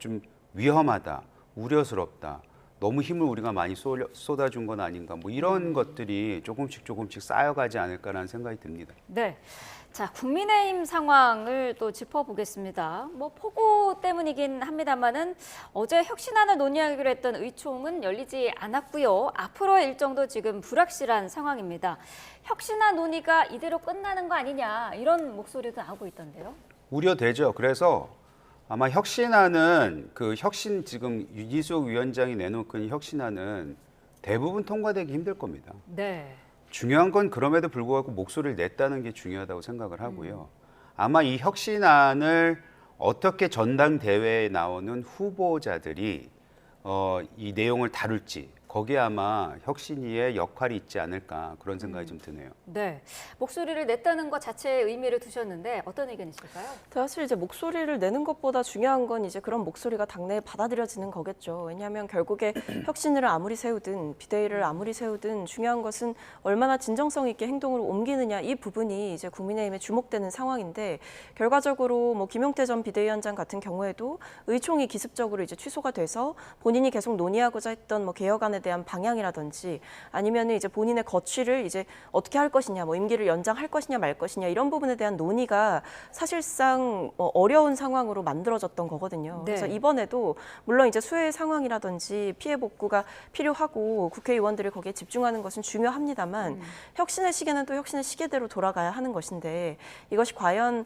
좀 위험하다, 우려스럽다. 너무 힘을 우리가 많이 쏟아준 건 아닌가 뭐 이런 것들이 조금씩 쌓여가지 않을까라는 생각이 듭니다. 네. 자, 국민의힘 상황을 또 짚어보겠습니다. 뭐 폭우 때문이긴 합니다만은 어제 혁신안을 논의하기로 했던 의총은 열리지 않았고요. 앞으로의 일정도 지금 불확실한 상황입니다. 혁신안 논의가 이대로 끝나는 거 아니냐 이런 목소리도 나오고 있던데요. 우려되죠. 그래서 아마 혁신안은 지금 유지석 위원장이 내놓은 혁신안은 대부분 통과되기 힘들 겁니다. 네. 중요한 건 그럼에도 불구하고 목소리를 냈다는 게 중요하다고 생각을 하고요. 아마 이 혁신안을 어떻게 전당대회에 나오는 후보자들이 이 내용을 다룰지 거기에 아마 혁신위의 역할이 있지 않을까 그런 생각이 좀 드네요. 네, 목소리를 냈다는 것 자체에 의미를 두셨는데 어떤 의견이실까요? 사실 이제 목소리를 내는 것보다 중요한 건 이제 그런 목소리가 당내에 받아들여지는 거겠죠. 왜냐하면 결국에 혁신을 아무리 세우든 비대위를 아무리 세우든 중요한 것은 얼마나 진정성 있게 행동으로 옮기느냐 이 부분이 이제 국민의힘에 주목되는 상황인데 결과적으로 뭐 김용태 전 비대위원장 같은 경우에도 의총이 기습적으로 이제 취소가 돼서 본인이 계속 논의하고자 했던 뭐 개혁안에 대한 방향이라든지 아니면 이제 본인의 거취를 이제 어떻게 할 것이냐, 뭐 임기를 연장할 것이냐 말 것이냐 이런 부분에 대한 논의가 사실상 어려운 상황으로 만들어졌던 거거든요. 네. 그래서 이번에도 물론 이제 수해 상황이라든지 피해 복구가 필요하고 국회의원들이 거기에 집중하는 것은 중요합니다만 혁신의 시계는 또 혁신의 시계대로 돌아가야 하는 것인데 이것이 과연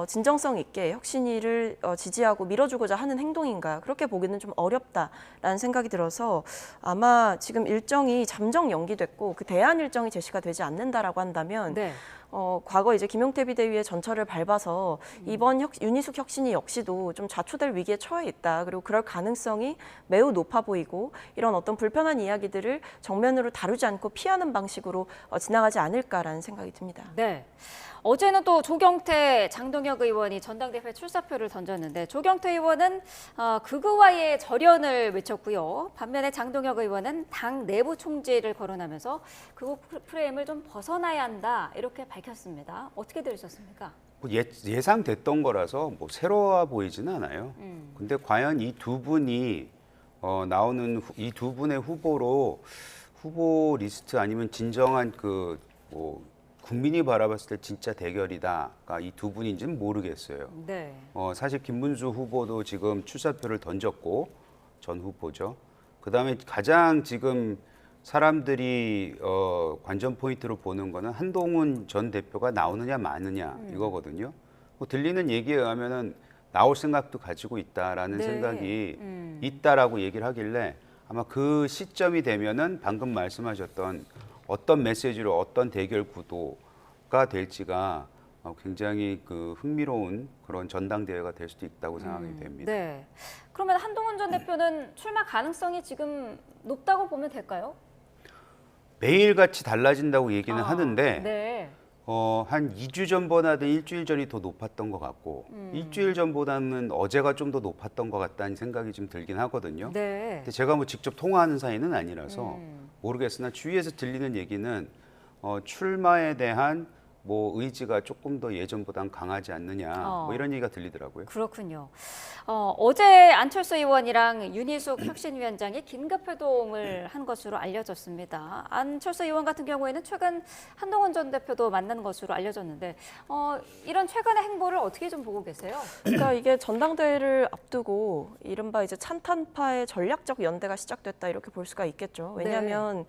진정성 있게 혁신위를 지지하고 밀어주고자 하는 행동인가 그렇게 보기는 좀 어렵다라는 생각이 들어서 아마 지금 일정이 잠정 연기됐고 그 대안 일정이 제시가 되지 않는다라고 한다면 네. 과거 이제 김용태 비대위의 전철을 밟아서 이번 윤희숙 혁신위 역시도 좀 좌초될 위기에 처해 있다. 그리고 그럴 가능성이 매우 높아 보이고 이런 어떤 불편한 이야기들을 정면으로 다루지 않고 피하는 방식으로 지나가지 않을까라는 생각이 듭니다. 네. 어제는 또 조경태, 장동혁 의원이 전당대회 출사표를 던졌는데 조경태 의원은 극우와의 절연을 외쳤고요. 반면에 장동혁 의원은 당 내부 총질을 거론하면서 극우 프레임을 좀 벗어나야 한다 이렇게 밝혔습니다. 어떻게 들으셨습니까? 예상됐던 거라서 뭐 새로워 보이지는 않아요. 근데 과연 이 두 분이 나오는 이 두 분의 후보 리스트 아니면 진정한 국민이 바라봤을 때 진짜 대결이다가 이 두 분인지는 모르겠어요. 네. 사실 김문수 후보도 지금 출사표를 던졌고 전 후보죠. 그다음에 가장 지금 사람들이 관전 포인트로 보는 거는 한동훈 전 대표가 나오느냐 마느냐 이거거든요. 뭐 들리는 얘기에 의하면은 나올 생각도 가지고 있다라는 네. 생각이 있다라고 얘기를 하길래 아마 그 시점이 되면은 방금 말씀하셨던 어떤 메시지로 어떤 대결 구도가 될지가 굉장히 그 흥미로운 그런 전당대회가 될 수도 있다고 생각이 됩니다. 네. 그러면 한동훈 전 대표는 출마 가능성이 지금 높다고 보면 될까요? 매일같이 달라진다고 얘기는 하는데 네. 한 2주 전보다는 일주일 전이 더 높았던 것 같고 일주일 전보다는 어제가 좀 더 높았던 것 같다는 생각이 좀 들긴 하거든요. 네. 근데 제가 뭐 직접 통화하는 사이는 아니라서 모르겠으나 주위에서 들리는 얘기는 출마에 대한 뭐 의지가 조금 더 예전보다는 강하지 않느냐 뭐 이런 얘기가 들리더라고요. 그렇군요. 어제 안철수 의원이랑 윤희숙 혁신위원장이 긴급회동을 한 것으로 알려졌습니다. 안철수 의원 같은 경우에는 최근 한동훈 전 대표도 만난 것으로 알려졌는데 이런 최근의 행보를 어떻게 좀 보고 계세요? 그러니까 이게 전당대회를 앞두고 이른바 이제 찬탄파의 전략적 연대가 시작됐다 이렇게 볼 수가 있겠죠. 왜냐하면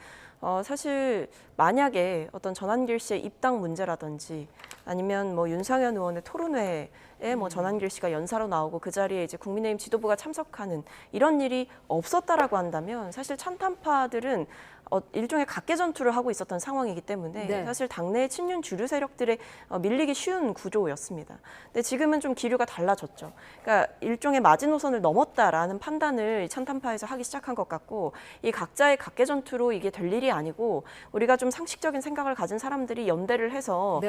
사실 만약에 어떤 전한길 씨의 입당 문제라든지 아니면 뭐 윤상현 의원의 토론회에 뭐 전한길 씨가 연사로 나오고 그 자리에 이제 국민의힘 지도부가 참석하는 이런 일이 없었다라고 한다면 사실 찬탄파들은 일종의 각계 전투를 하고 있었던 상황이기 때문에 사실 당내의 친윤 주류 세력들에 밀리기 쉬운 구조였습니다. 근데 지금은 좀 기류가 달라졌죠. 그러니까 일종의 마지노선을 넘었다라는 판단을 찬탄파에서 하기 시작한 것 같고 이 각자의 각계 전투로 이게 될 일이 아니고 우리가 좀 상식적인 생각을 가진 사람들이 연대를 해서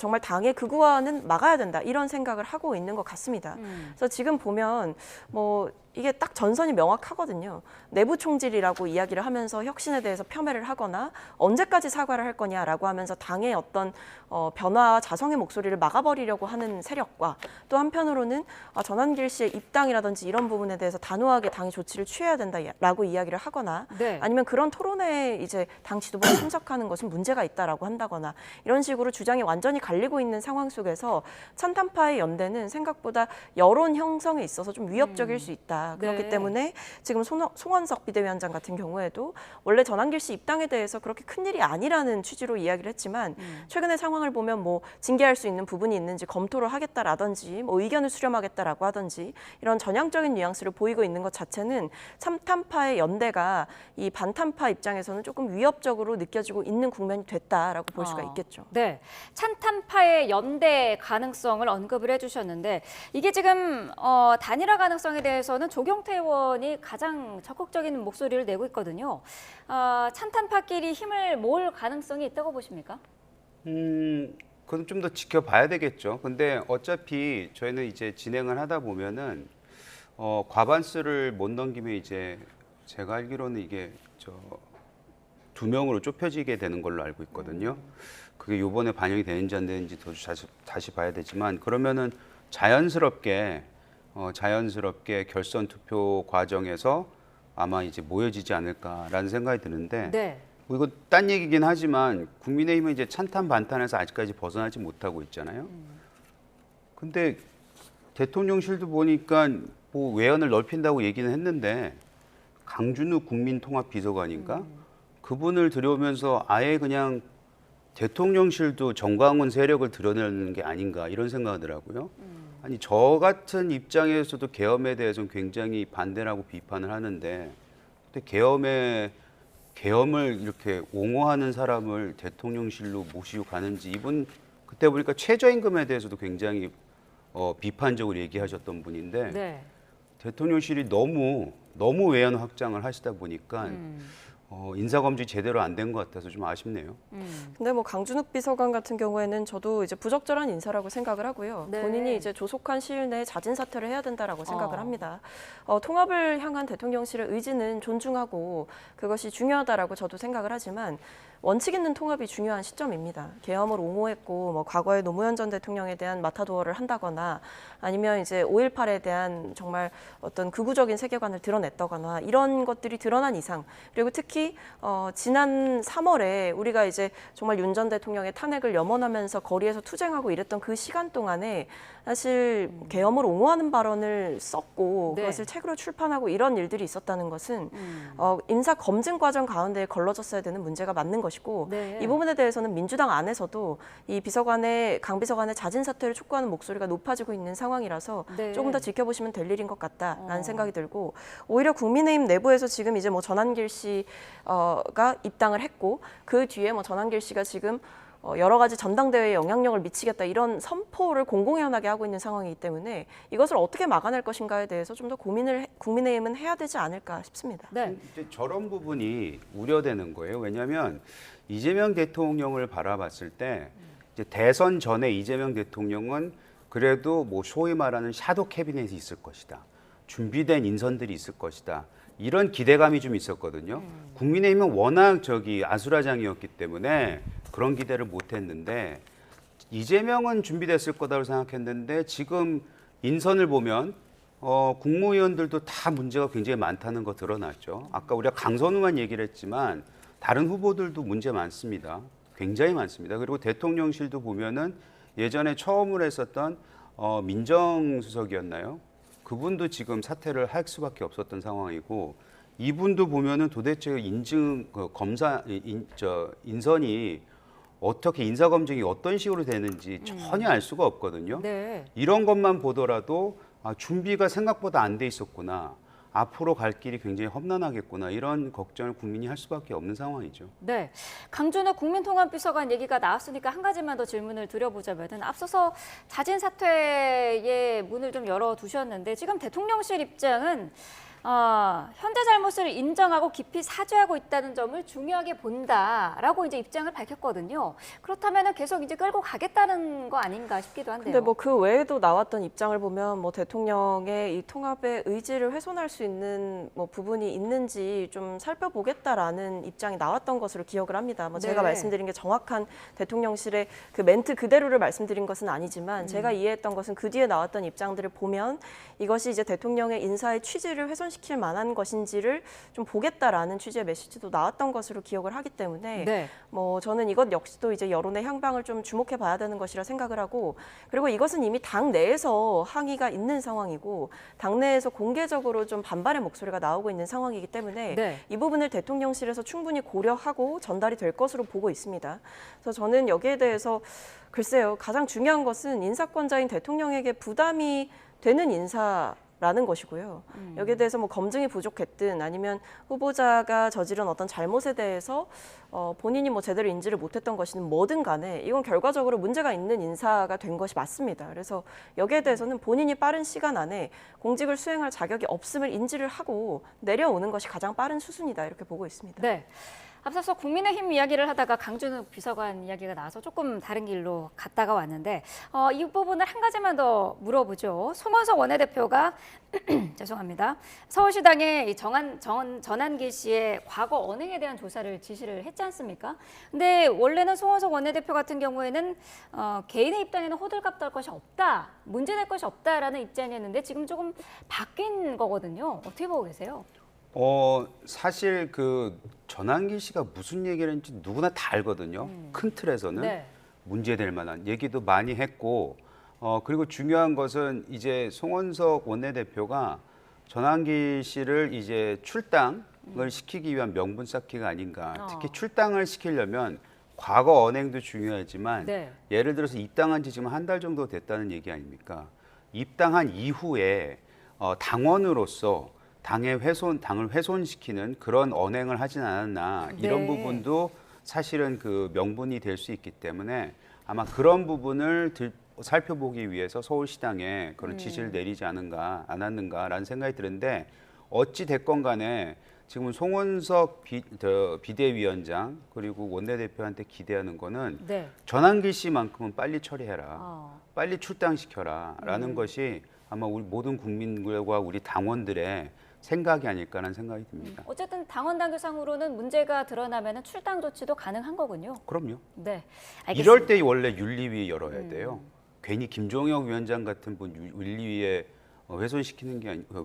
정말 당의 극우화는 막아야 된다 이런 생각을 하고 있는 것 같습니다. 그래서 지금 보면 뭐 이게 딱 전선이 명확하거든요. 내부 총질이라고 이야기를 하면서 혁신에 대해서 폄훼를 하거나 언제까지 사과를 할 거냐라고 하면서 당의 어떤 변화와 자성의 목소리를 막아버리려고 하는 세력과 또 한편으로는 전한길 씨의 입당이라든지 이런 부분에 대해서 단호하게 당이 조치를 취해야 된다라고 이야기를 하거나 아니면 그런 토론회에 이제 당 지도부가 참석하는 것은 문제가 있다라고 한다거나 이런 식으로 주장이 완전히 갈리고 있는 상황 속에서 찬탄파의 연대는 생각보다 여론 형성에 있어서 좀 위협적일 수 있다. 그렇기 때문에 지금 송원석 비대위원장 같은 경우에도 원래 전한길 씨 입당에 대해서 그렇게 큰일이 아니라는 취지로 이야기를 했지만 최근의 상황을 보면 뭐 징계할 수 있는 부분이 있는지 검토를 하겠다라든지 뭐 의견을 수렴하겠다라고 하든지 이런 전향적인 뉘앙스를 보이고 있는 것 자체는 찬탄파의 연대가 이 반탄파 입장에서는 조금 위협적으로 느껴지고 있는 국면이 됐다라고 볼 수가 있겠죠. 네, 찬탄파의 연대 가능성을 언급을 해주셨는데 이게 지금 단일화 가능성에 대해서는 조경태 의원이 가장 적극적인 목소리를 내고 있거든요. 찬탄파끼리 힘을 모을 가능성이 있다고 보십니까? 그건 좀 더 지켜봐야 되겠죠. 근데 어차피 저희는 이제 진행을 하다 보면은 과반수를 못 넘기면 이제 제가 알기로는 이게 2명으로 좁혀지게 되는 걸로 알고 있거든요. 그게 이번에 반영이 되는지 안 되는지 더 다시 봐야 되지만 그러면은 자연스럽게 결선 투표 과정에서 아마 이제 모여지지 않을까라는 생각이 드는데 뭐 이거 딴 얘기긴 하지만 국민의힘은 이제 찬탄 반탄에서 아직까지 벗어나지 못하고 있잖아요. 근데 대통령실도 보니까 뭐 외연을 넓힌다고 얘기는 했는데 강준우 국민통합비서관인가 그분을 들여오면서 아예 그냥 대통령실도 정광훈 세력을 드러내는 게 아닌가 이런 생각하더라고요. 아니 저 같은 입장에서도 계엄에 대해서는 굉장히 반대라고 비판을 하는데 근데 계엄을 이렇게 옹호하는 사람을 대통령실로 모시고 가는지 이분 그때 보니까 최저임금에 대해서도 굉장히 비판적으로 얘기하셨던 분인데 대통령실이 너무 외연 확장을 하시다 보니까 인사검증이 제대로 안 된 것 같아서 좀 아쉽네요. 근데 뭐 강준욱 비서관 같은 경우에는 저도 이제 부적절한 인사라고 생각을 하고요. 본인이 이제 조속한 시일 내에 자진 사퇴를 해야 된다라고 생각을 합니다. 통합을 향한 대통령실의 의지는 존중하고 그것이 중요하다라고 저도 생각을 하지만 원칙 있는 통합이 중요한 시점입니다. 계엄을 옹호했고 뭐 과거에 노무현 전 대통령에 대한 마타도어를 한다거나 아니면 이제 5.18에 대한 정말 어떤 극우적인 세계관을 드러냈다거나 이런 것들이 드러난 이상 그리고 특히 지난 3월에 우리가 이제 정말 윤 전 대통령의 탄핵을 염원하면서 거리에서 투쟁하고 이랬던 그 시간 동안에 사실 계엄을 옹호하는 발언을 썼고 그것을 책으로 출판하고 이런 일들이 있었다는 것은 인사 검증 과정 가운데 걸러졌어야 되는 문제가 맞는 것이고 이 부분에 대해서는 민주당 안에서도 이 강 비서관의 자진 사퇴를 촉구하는 목소리가 높아지고 있는 상황이라서 조금 더 지켜보시면 될 일인 것 같다라는 생각이 들고 오히려 국민의힘 내부에서 지금 이제 뭐 전한길 씨가 입당을 했고 그 뒤에 뭐 전한길 씨가 지금 여러 가지 전당대회에 영향력을 미치겠다 이런 선포를 공공연하게 하고 있는 상황이기 때문에 이것을 어떻게 막아낼 것인가에 대해서 좀 더 고민을 국민의힘은 해야 되지 않을까 싶습니다. 네. 이제 저런 부분이 우려되는 거예요. 왜냐하면 이재명 대통령을 바라봤을 때 이제 대선 전에 이재명 대통령은 그래도 뭐 소위 말하는 샤도우 캐비넷이 있을 것이다. 준비된 인선들이 있을 것이다. 이런 기대감이 좀 있었거든요. 국민의힘은 워낙 아수라장이었기 때문에 그런 기대를 못했는데 이재명은 준비됐을 거다고 생각했는데 지금 인선을 보면 국무위원들도 다 문제가 굉장히 많다는 거 드러났죠. 아까 우리가 강선우만 얘기를 했지만 다른 후보들도 문제 많습니다. 굉장히 많습니다. 그리고 대통령실도 보면은 예전에 처음으로 했었던 민정수석이었나요? 그분도 지금 사퇴를 할 수밖에 없었던 상황이고 이분도 보면은 도대체 인선이 어떻게 인사검증이 어떤 식으로 되는지 전혀 알 수가 없거든요. 네. 이런 것만 보더라도 준비가 생각보다 안 돼 있었구나. 앞으로 갈 길이 굉장히 험난하겠구나. 이런 걱정을 국민이 할 수밖에 없는 상황이죠. 네, 강준호 국민통합비서관 얘기가 나왔으니까 한 가지만 더 질문을 드려보자면은 앞서서 자진 사퇴의 문을 좀 열어두셨는데 지금 대통령실 입장은 현재 잘못을 인정하고 깊이 사죄하고 있다는 점을 중요하게 본다라고 이제 입장을 밝혔거든요. 그렇다면은 계속 이제 끌고 가겠다는 거 아닌가 싶기도 한데요. 근데 뭐 그 외에도 나왔던 입장을 보면 뭐 대통령의 이 통합의 의지를 훼손할 수 있는 뭐 부분이 있는지 좀 살펴보겠다라는 입장이 나왔던 것으로 기억을 합니다. 뭐 제가 네. 말씀드린 게 정확한 대통령실의 그 멘트 그대로를 말씀드린 것은 아니지만 제가 이해했던 것은 그 뒤에 나왔던 입장들을 보면 이것이 이제 대통령의 인사의 취지를 훼손시킬 만한 것인지를 좀 보겠다라는 취지의 메시지도 나왔던 것으로 기억을 하기 때문에 네. 뭐 저는 이것 역시도 이제 여론의 향방을 좀 주목해 봐야 되는 것이라 생각을 하고 그리고 이것은 이미 당 내에서 항의가 있는 상황이고 당 내에서 공개적으로 좀 반발의 목소리가 나오고 있는 상황이기 때문에 네. 이 부분을 대통령실에서 충분히 고려하고 전달이 될 것으로 보고 있습니다. 그래서 저는 여기에 대해서 글쎄요, 가장 중요한 것은 인사권자인 대통령에게 부담이 되는 인사라는 것이고요. 여기에 대해서 뭐 검증이 부족했든 아니면 후보자가 저지른 어떤 잘못에 대해서 본인이 뭐 제대로 인지를 못했던 것이든 뭐든 간에 이건 결과적으로 문제가 있는 인사가 된 것이 맞습니다. 그래서 여기에 대해서는 본인이 빠른 시간 안에 공직을 수행할 자격이 없음을 인지를 하고 내려오는 것이 가장 빠른 수순이다 이렇게 보고 있습니다. 네. 앞서서 국민의힘 이야기를 하다가 강준호 비서관 이야기가 나와서 조금 다른 길로 갔다가 왔는데 이 부분을 한 가지만 더 물어보죠. 송원석 원내대표가 죄송합니다. 서울시당에 이 전한길 씨의 과거 언행에 대한 조사를 지시를 했지 않습니까? 근데 원래는 송원석 원내대표 같은 경우에는 개인의 입장에는 호들갑 떨 것이 없다, 문제될 것이 없다라는 입장이었는데 지금 조금 바뀐 거거든요. 어떻게 보고 계세요? 사실 그 전한길 씨가 무슨 얘기를 했는지 누구나 다 알거든요. 큰 틀에서는 네. 문제될 만한 얘기도 많이 했고 그리고 중요한 것은 이제 송원석 원내대표가 전한길 씨를 이제 출당을 시키기 위한 명분 쌓기가 아닌가. 특히 출당을 시키려면 과거 언행도 중요하지만 네. 예를 들어서 입당한 지 지금 한 달 정도 됐다는 얘기 아닙니까? 입당한 이후에 당원으로서 당을 훼손시키는 그런 언행을 하진 않았나 이런 네. 부분도 사실은 그 명분이 될 수 있기 때문에 아마 그런 부분을 살펴보기 위해서 서울시당에 그런 지시를 내리지 않았는가라는 생각이 드는데 어찌 됐건 간에 지금 송원석 비대위원장 그리고 원내대표한테 기대하는 거는 네. 전한길 씨만큼은 빨리 처리해라, 빨리 출당시켜라 라는 것이 아마 우리 모든 국민과 우리 당원들의 생각이 아닐까라는 생각이 듭니다. 어쨌든 당원 당규상으로는 문제가 드러나면 출당 조치도 가능한 거군요. 그럼요. 네, 알겠습니다. 이럴 때 원래 윤리위 열어야 돼요. 괜히 김종혁 위원장 같은 분 윤리위에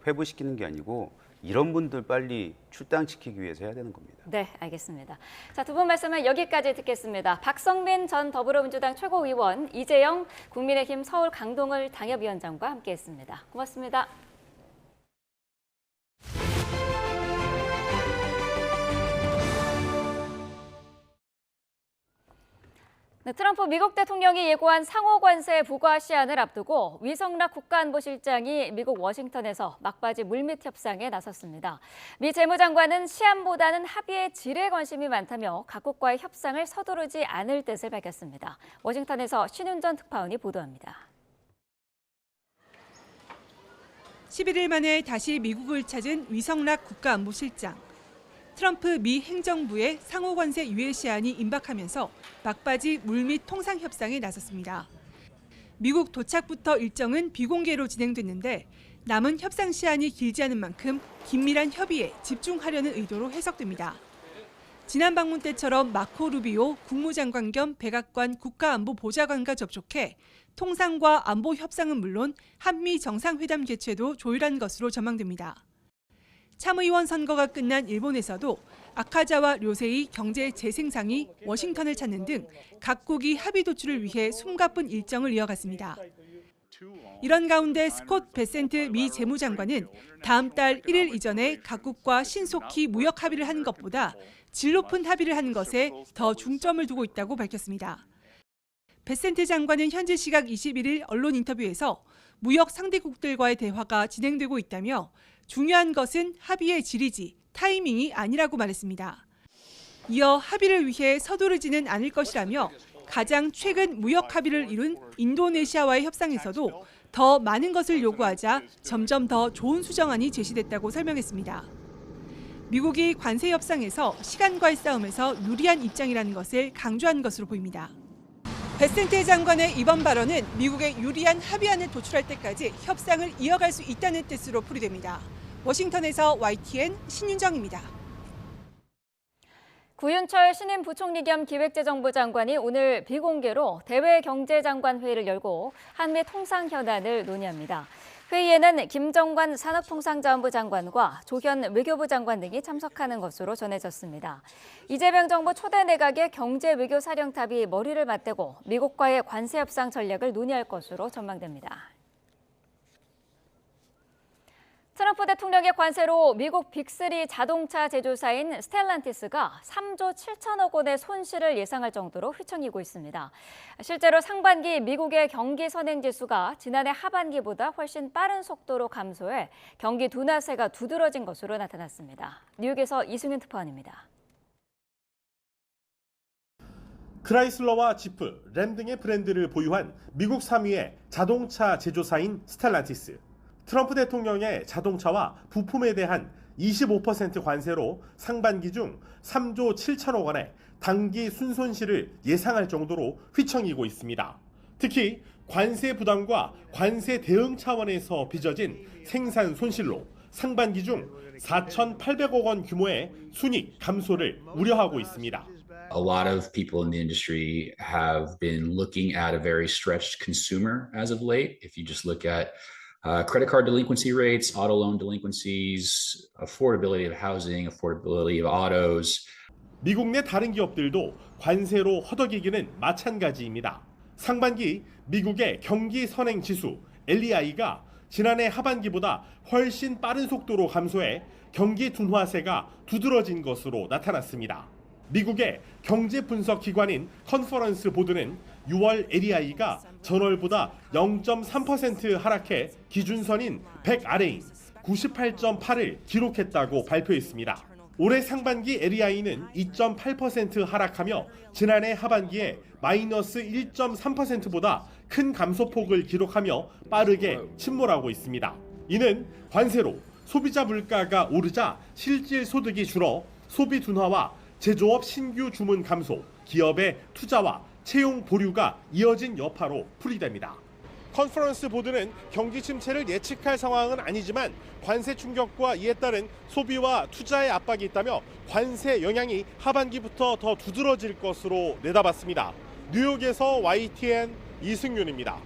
회부시키는 게 아니고 이런 분들 빨리 출당시키기 위해서 해야 되는 겁니다. 네, 알겠습니다. 자, 두 분 말씀은 여기까지 듣겠습니다. 박성민 전 더불어민주당 최고위원, 이재영 국민의힘 서울 강동을 당협위원장과 함께했습니다. 고맙습니다. 네, 트럼프 미국 대통령이 예고한 상호 관세 부과 시한을 앞두고 위성락 국가안보실장이 미국 워싱턴에서 막바지 물밑 협상에 나섰습니다. 미 재무장관은 시한보다는 합의의 질에 관심이 많다며 각국과의 협상을 서두르지 않을 뜻을 밝혔습니다. 워싱턴에서 신윤전 특파원이 보도합니다. 11일 만에 다시 미국을 찾은 위성락 국가안보실장. 트럼프 미 행정부의 상호관세 유예 시한이 임박하면서 막바지 물밑 통상 협상에 나섰습니다. 미국 도착부터 일정은 비공개로 진행됐는데 남은 협상 시한이 길지 않은 만큼 긴밀한 협의에 집중하려는 의도로 해석됩니다. 지난 방문 때처럼 마코 루비오 국무장관 겸 백악관 국가안보보좌관과 접촉해 통상과 안보 협상은 물론 한미 정상회담 개최도 조율한 것으로 전망됩니다. 참의원 선거가 끝난 일본에서도 아카자와 료세이 경제 재생상이 워싱턴을 찾는 등 각국이 합의 도출을 위해 숨가쁜 일정을 이어갔습니다. 이런 가운데 스콧 베센트 미 재무장관은 다음 달 1일 이전에 각국과 신속히 무역 합의를 하는 것보다 질 높은 합의를 하는 것에 더 중점을 두고 있다고 밝혔습니다. 베센트 장관은 현지 시각 21일 언론 인터뷰에서 무역 상대국들과의 대화가 진행되고 있다며 중요한 것은 합의의 질이지 타이밍이 아니라고 말했습니다. 이어 합의를 위해 서두르지는 않을 것이라며 가장 최근 무역 합의를 이룬 인도네시아와의 협상에서도 더 많은 것을 요구하자 점점 더 좋은 수정안이 제시됐다고 설명했습니다. 미국이 관세 협상에서 시간과의 싸움에서 유리한 입장이라는 것을 강조한 것으로 보입니다. 베센트 장관의 이번 발언은 미국의 유리한 합의안을 도출할 때까지 협상을 이어갈 수 있다는 뜻으로 풀이됩니다. 워싱턴에서 YTN 신윤정입니다. 구윤철 신임 부총리 겸 기획재정부 장관이 오늘 비공개로 대외경제장관 회의를 열고 한미 통상 현안을 논의합니다. 회의에는 김정관 산업통상자원부 장관과 조현 외교부 장관 등이 참석하는 것으로 전해졌습니다. 이재명 정부 초대 내각의 경제외교사령탑이 머리를 맞대고 미국과의 관세 협상 전략을 논의할 것으로 전망됩니다. 트럼프 대통령의 관세로 미국 빅3 자동차 제조사인 스텔란티스가 3조 7천억 원의 손실을 예상할 정도로 휘청이고 있습니다. 실제로 상반기 미국의 경기 선행지수가 지난해 하반기보다 훨씬 빠른 속도로 감소해 경기 둔화세가 두드러진 것으로 나타났습니다. 뉴욕에서 이승윤 특파원입니다. 크라이슬러와 지프, 램 등의 브랜드를 보유한 미국 3위의 자동차 제조사인 스텔란티스. 트럼프 대통령의 자동차와 부품에 대한 25% 관세로 상반기 중 3조 7천억 원의 단기 순손실을 예상할 정도로 휘청이고 있습니다. 특히 관세 부담과 관세 대응 차원에서 빚어진 생산 손실로 상반기 중 4,800억 원 규모의 순이익 감소를 우려하고 있습니다. A lot of people in the industry have been looking at a very stretched consumer as of late. If you just look at credit card delinquency rates, auto loan delinquencies, affordability of housing, affordability of autos. 미국 내 다른 기업들도 관세로 허덕이기는 마찬가지입니다. 상반기 미국의 경기 선행 지수 LEI가 지난해 하반기보다 훨씬 빠른 속도로 감소해 경기 둔화세가 두드러진 것으로 나타났습니다. 미국의 경제 분석 기관인 컨퍼런스 보드는 6월 LEI가 전월보다 0.3% 하락해 기준선인 100 아래인 98.8을 기록했다고 발표했습니다. 올해 상반기 LEI는 2.8% 하락하며 지난해 하반기에 마이너스 1.3%보다 큰 감소폭을 기록하며 빠르게 침몰하고 있습니다. 이는 관세로 소비자 물가가 오르자 실질 소득이 줄어 소비 둔화와 제조업 신규 주문 감소, 기업의 투자와 채용 보류가 이어진 여파로 풀이됩니다. 컨퍼런스 보드는 경기 침체를 예측할 상황은 아니지만 관세 충격과 이에 따른 소비와 투자의 압박이 있다며 관세 영향이 하반기부터 더 두드러질 것으로 내다봤습니다. 뉴욕에서 YTN 이승윤입니다.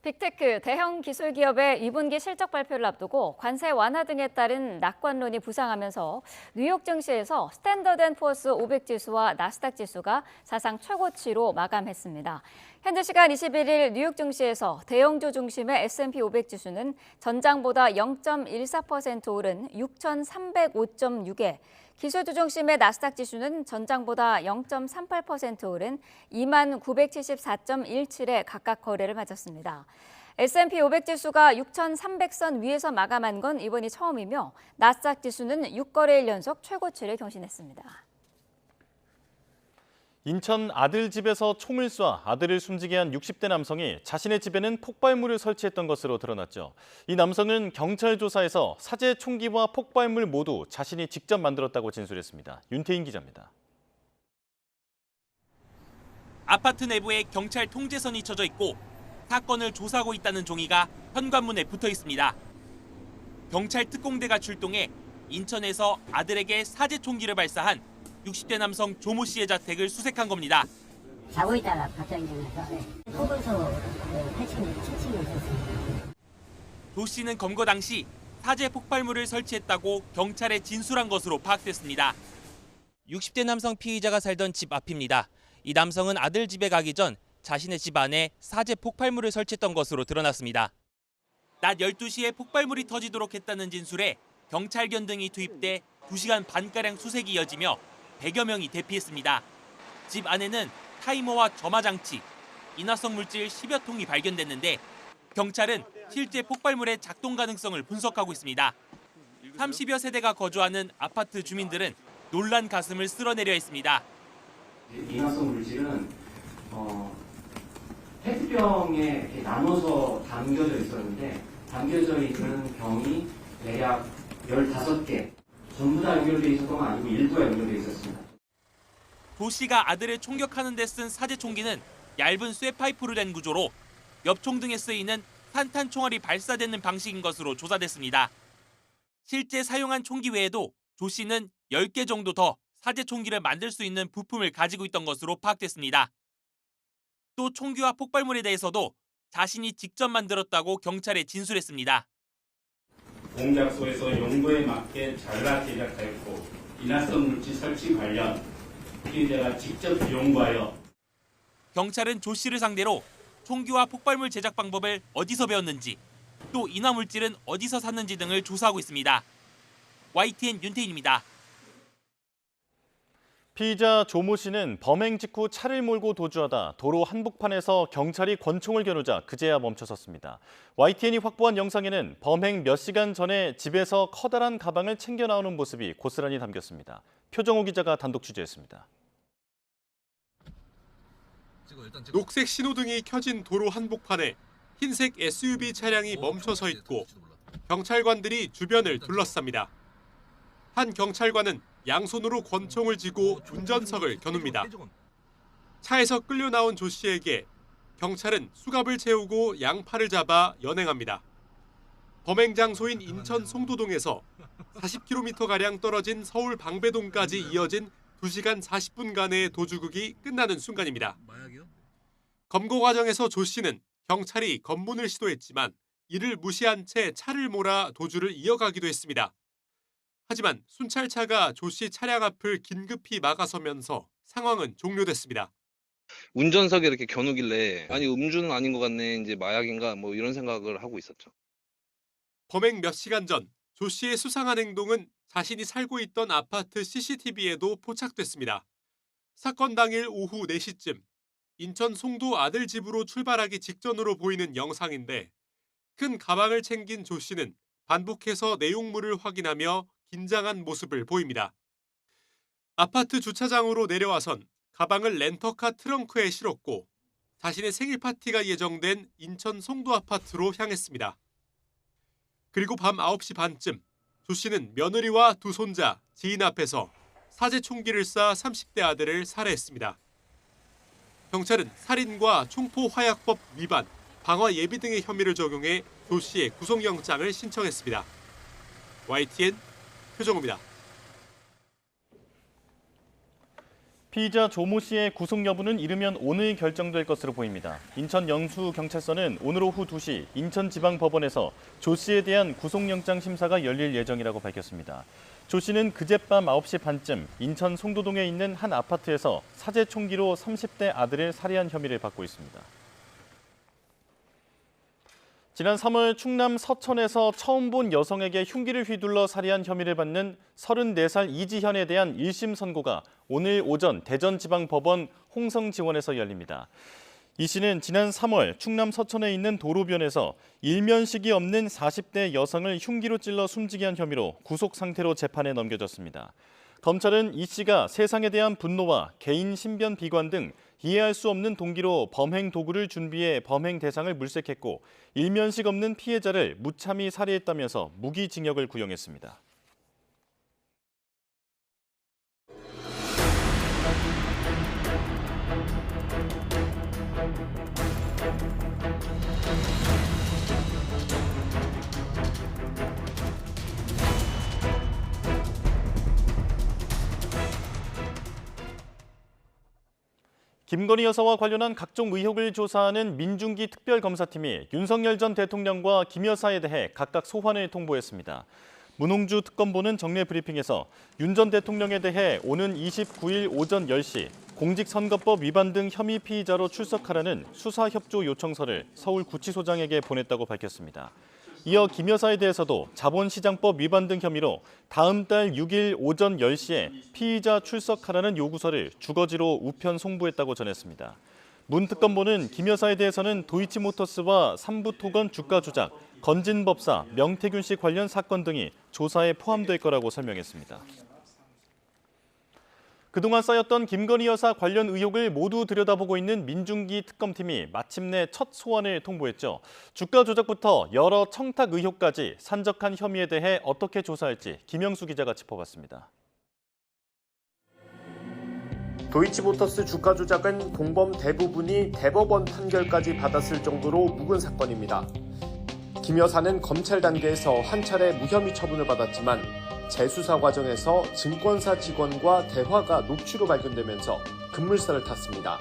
빅테크, 대형 기술 기업의 2분기 실적 발표를 앞두고 관세 완화 등에 따른 낙관론이 부상하면서 뉴욕 증시에서 스탠더드&푸어스 500 지수와 나스닥 지수가 사상 최고치로 마감했습니다. 현재 시간 21일 뉴욕 증시에서 대형주 중심의 S&P 500 지수는 전장보다 0.14% 오른 6,305.6에 기술주 중심의 나스닥 지수는 전장보다 0.38% 오른 2974.17에 각각 거래를 마쳤습니다. S&P 500 지수가 6,300선 위에서 마감한 건 이번이 처음이며 나스닥 지수는 6거래일 연속 최고치를 경신했습니다. 인천 아들 집에서 총을 쏴 아들을 숨지게 한 60대 남성이 자신의 집에는 폭발물을 설치했던 것으로 드러났죠. 이 남성은 경찰 조사에서 사제 총기와 폭발물 모두 자신이 직접 만들었다고 진술했습니다. 윤태인 기자입니다. 아파트 내부에 경찰 통제선이 쳐져 있고 사건을 조사하고 있다는 종이가 현관문에 붙어 있습니다. 경찰 특공대가 출동해 인천에서 아들에게 사제 총기를 발사한 60대 남성 조모 씨의 자택을 수색한 겁니다. 자고 있다가 갑자기 일어나서 포근소 8층에 7층에 있었습니다. 조 씨는 검거 당시 사제 폭발물을 설치했다고 경찰에 진술한 것으로 파악됐습니다. 60대 남성 피의자가 살던 집 앞입니다. 이 남성은 아들 집에 가기 전 자신의 집 안에 사제 폭발물을 설치했던 것으로 드러났습니다. 낮 12시에 폭발물이 터지도록 했다는 진술에 경찰견 등이 투입돼 2시간 반가량 수색이 이어지며 100여 명이 대피했습니다. 집 안에는 타이머와 점화 장치, 인화성 물질 10여 통이 발견됐는데 경찰은 실제 폭발물의 작동 가능성을 분석하고 있습니다. 30여 세대가 거주하는 아파트 주민들은 놀란 가슴을 쓸어내려 했습니다. 인화성 물질은 페트병에 이렇게 나눠서 담겨져 있었는데 담겨져 있는 병이 대략 15개. 전부 다 연결돼 있었던 건 아니고 일부가 연결돼 있었습니다. 조 씨가 아들을 총격하는 데 쓴 사제 총기는 얇은 쇠 파이프로 된 구조로 엽총 등에 쓰이는 산탄 총알이 발사되는 방식인 것으로 조사됐습니다. 실제 사용한 총기 외에도 조 씨는 10개 정도 더 사제 총기를 만들 수 있는 부품을 가지고 있던 것으로 파악됐습니다. 또 총기와 폭발물에 대해서도 자신이 직접 만들었다고 경찰에 진술했습니다. 공작소에서 용도에 맞게 잘라 제작하였고 인화성 물질 설치 관련 피의자가 직접 연구하여. 경찰은 조 씨를 상대로 총기와 폭발물 제작 방법을 어디서 배웠는지, 또 인화 물질은 어디서 샀는지 등을 조사하고 있습니다. YTN 윤태인입니다. 피의자 조모 씨는 범행 직후 차를 몰고 도주하다 도로 한복판에서 경찰이 권총을 겨누자 그제야 멈춰섰습니다. YTN이 확보한 영상에는 범행 몇 시간 전에 집에서 커다란 가방을 챙겨 나오는 모습이 고스란히 담겼습니다. 표정호 기자가 단독 취재했습니다. 녹색 신호등이 켜진 도로 한복판에 흰색 SUV 차량이 멈춰서 있고 경찰관들이 주변을 둘러쌉니다. 한 경찰관은 양손으로 권총을 쥐고 운전석을 겨눕니다. 차에서 끌려 나온 조 씨에게 경찰은 수갑을 채우고 양팔을 잡아 연행합니다. 범행 장소인 인천 송도동에서 40km가량 떨어진 서울 방배동까지 이어진 2시간 40분간의 도주극이 끝나는 순간입니다. 검거 과정에서 조 씨는 경찰이 검문을 시도했지만 이를 무시한 채 차를 몰아 도주를 이어가기도 했습니다. 하지만 순찰차가 조 씨 차량 앞을 긴급히 막아서면서 상황은 종료됐습니다. 운전석에 이렇게 겨누길래 아니 음주는 아닌 것 같네, 이제 마약인가 뭐 이런 생각을 하고 있었죠. 범행 몇 시간 전 조 씨의 수상한 행동은 자신이 살고 있던 아파트 CCTV에도 포착됐습니다. 사건 당일 오후 4시쯤 인천 송도 아들 집으로 출발하기 직전으로 보이는 영상인데 큰 가방을 챙긴 조 씨는 반복해서 내용물을 확인하며 긴장한 모습을 보입니다. 아파트 주차장으로 내려와선 가방을 렌터카 트렁크에 실었고 자신의 생일 파티가 예정된 인천 송도 아파트로 향했습니다. 그리고 밤 9시 반쯤 조 씨는 며느리와 두 손자, 지인 앞에서 사제 총기를 쏴 30대 아들을 살해했습니다. 경찰은 살인과 총포 화약법 위반, 방화 예비 등의 혐의를 적용해 조 씨의 구속영장을 신청했습니다. YTN 표정호입니다. 피의자 조모 씨의 구속 여부는 이르면 오늘 결정될 것으로 보입니다. 인천 영수경찰서는 오늘 오후 2시 인천지방법원에서 조 씨에 대한 구속영장 심사가 열릴 예정이라고 밝혔습니다. 조 씨는 그젯밤 9시 반쯤 인천 송도동에 있는 한 아파트에서 사제 총기로 30대 아들을 살해한 혐의를 받고 있습니다. 지난 3월 충남 서천에서 처음 본 여성에게 흉기를 휘둘러 살해한 혐의를 받는 34살 이지현에 대한 1심 선고가 오늘 오전 대전지방법원 홍성지원에서 열립니다. 이 씨는 지난 3월 충남 서천에 있는 도로변에서 일면식이 없는 40대 여성을 흉기로 찔러 숨지게 한 혐의로 구속 상태로 재판에 넘겨졌습니다. 검찰은 이 씨가 세상에 대한 분노와 개인 신변 비관 등 이해할 수 없는 동기로 범행 도구를 준비해 범행 대상을 물색했고 일면식 없는 피해자를 무참히 살해했다면서 무기징역을 구형했습니다. 김건희 여사와 관련한 각종 의혹을 조사하는 민중기 특별검사팀이 윤석열 전 대통령과 김 여사에 대해 각각 소환을 통보했습니다. 문홍주 특검보는 정례 브리핑에서 윤 전 대통령에 대해 오는 29일 오전 10시 공직선거법 위반 등 혐의 피의자로 출석하라는 수사협조 요청서를 서울구치소장에게 보냈다고 밝혔습니다. 이어 김 여사에 대해서도 자본시장법 위반 등 혐의로 다음 달 6일 오전 10시에 피의자 출석하라는 요구서를 주거지로 우편 송부했다고 전했습니다. 문 특검보는 김 여사에 대해서는 도이치모터스와 삼부토건 주가 조작, 건진법사, 명태균 씨 관련 사건 등이 조사에 포함될 거라고 설명했습니다. 그동안 쌓였던 김건희 여사 관련 의혹을 모두 들여다보고 있는 민중기 특검팀이 마침내 첫 소환을 통보했죠. 주가 조작부터 여러 청탁 의혹까지 산적한 혐의에 대해 어떻게 조사할지 김영수 기자가 짚어봤습니다. 도이치모터스 주가 조작은 공범 대부분이 대법원 판결까지 받았을 정도로 묵은 사건입니다. 김 여사는 검찰 단계에서 한 차례 무혐의 처분을 받았지만 재수사 과정에서 증권사 직원과 대화가 녹취로 발견되면서 급물살을 탔습니다.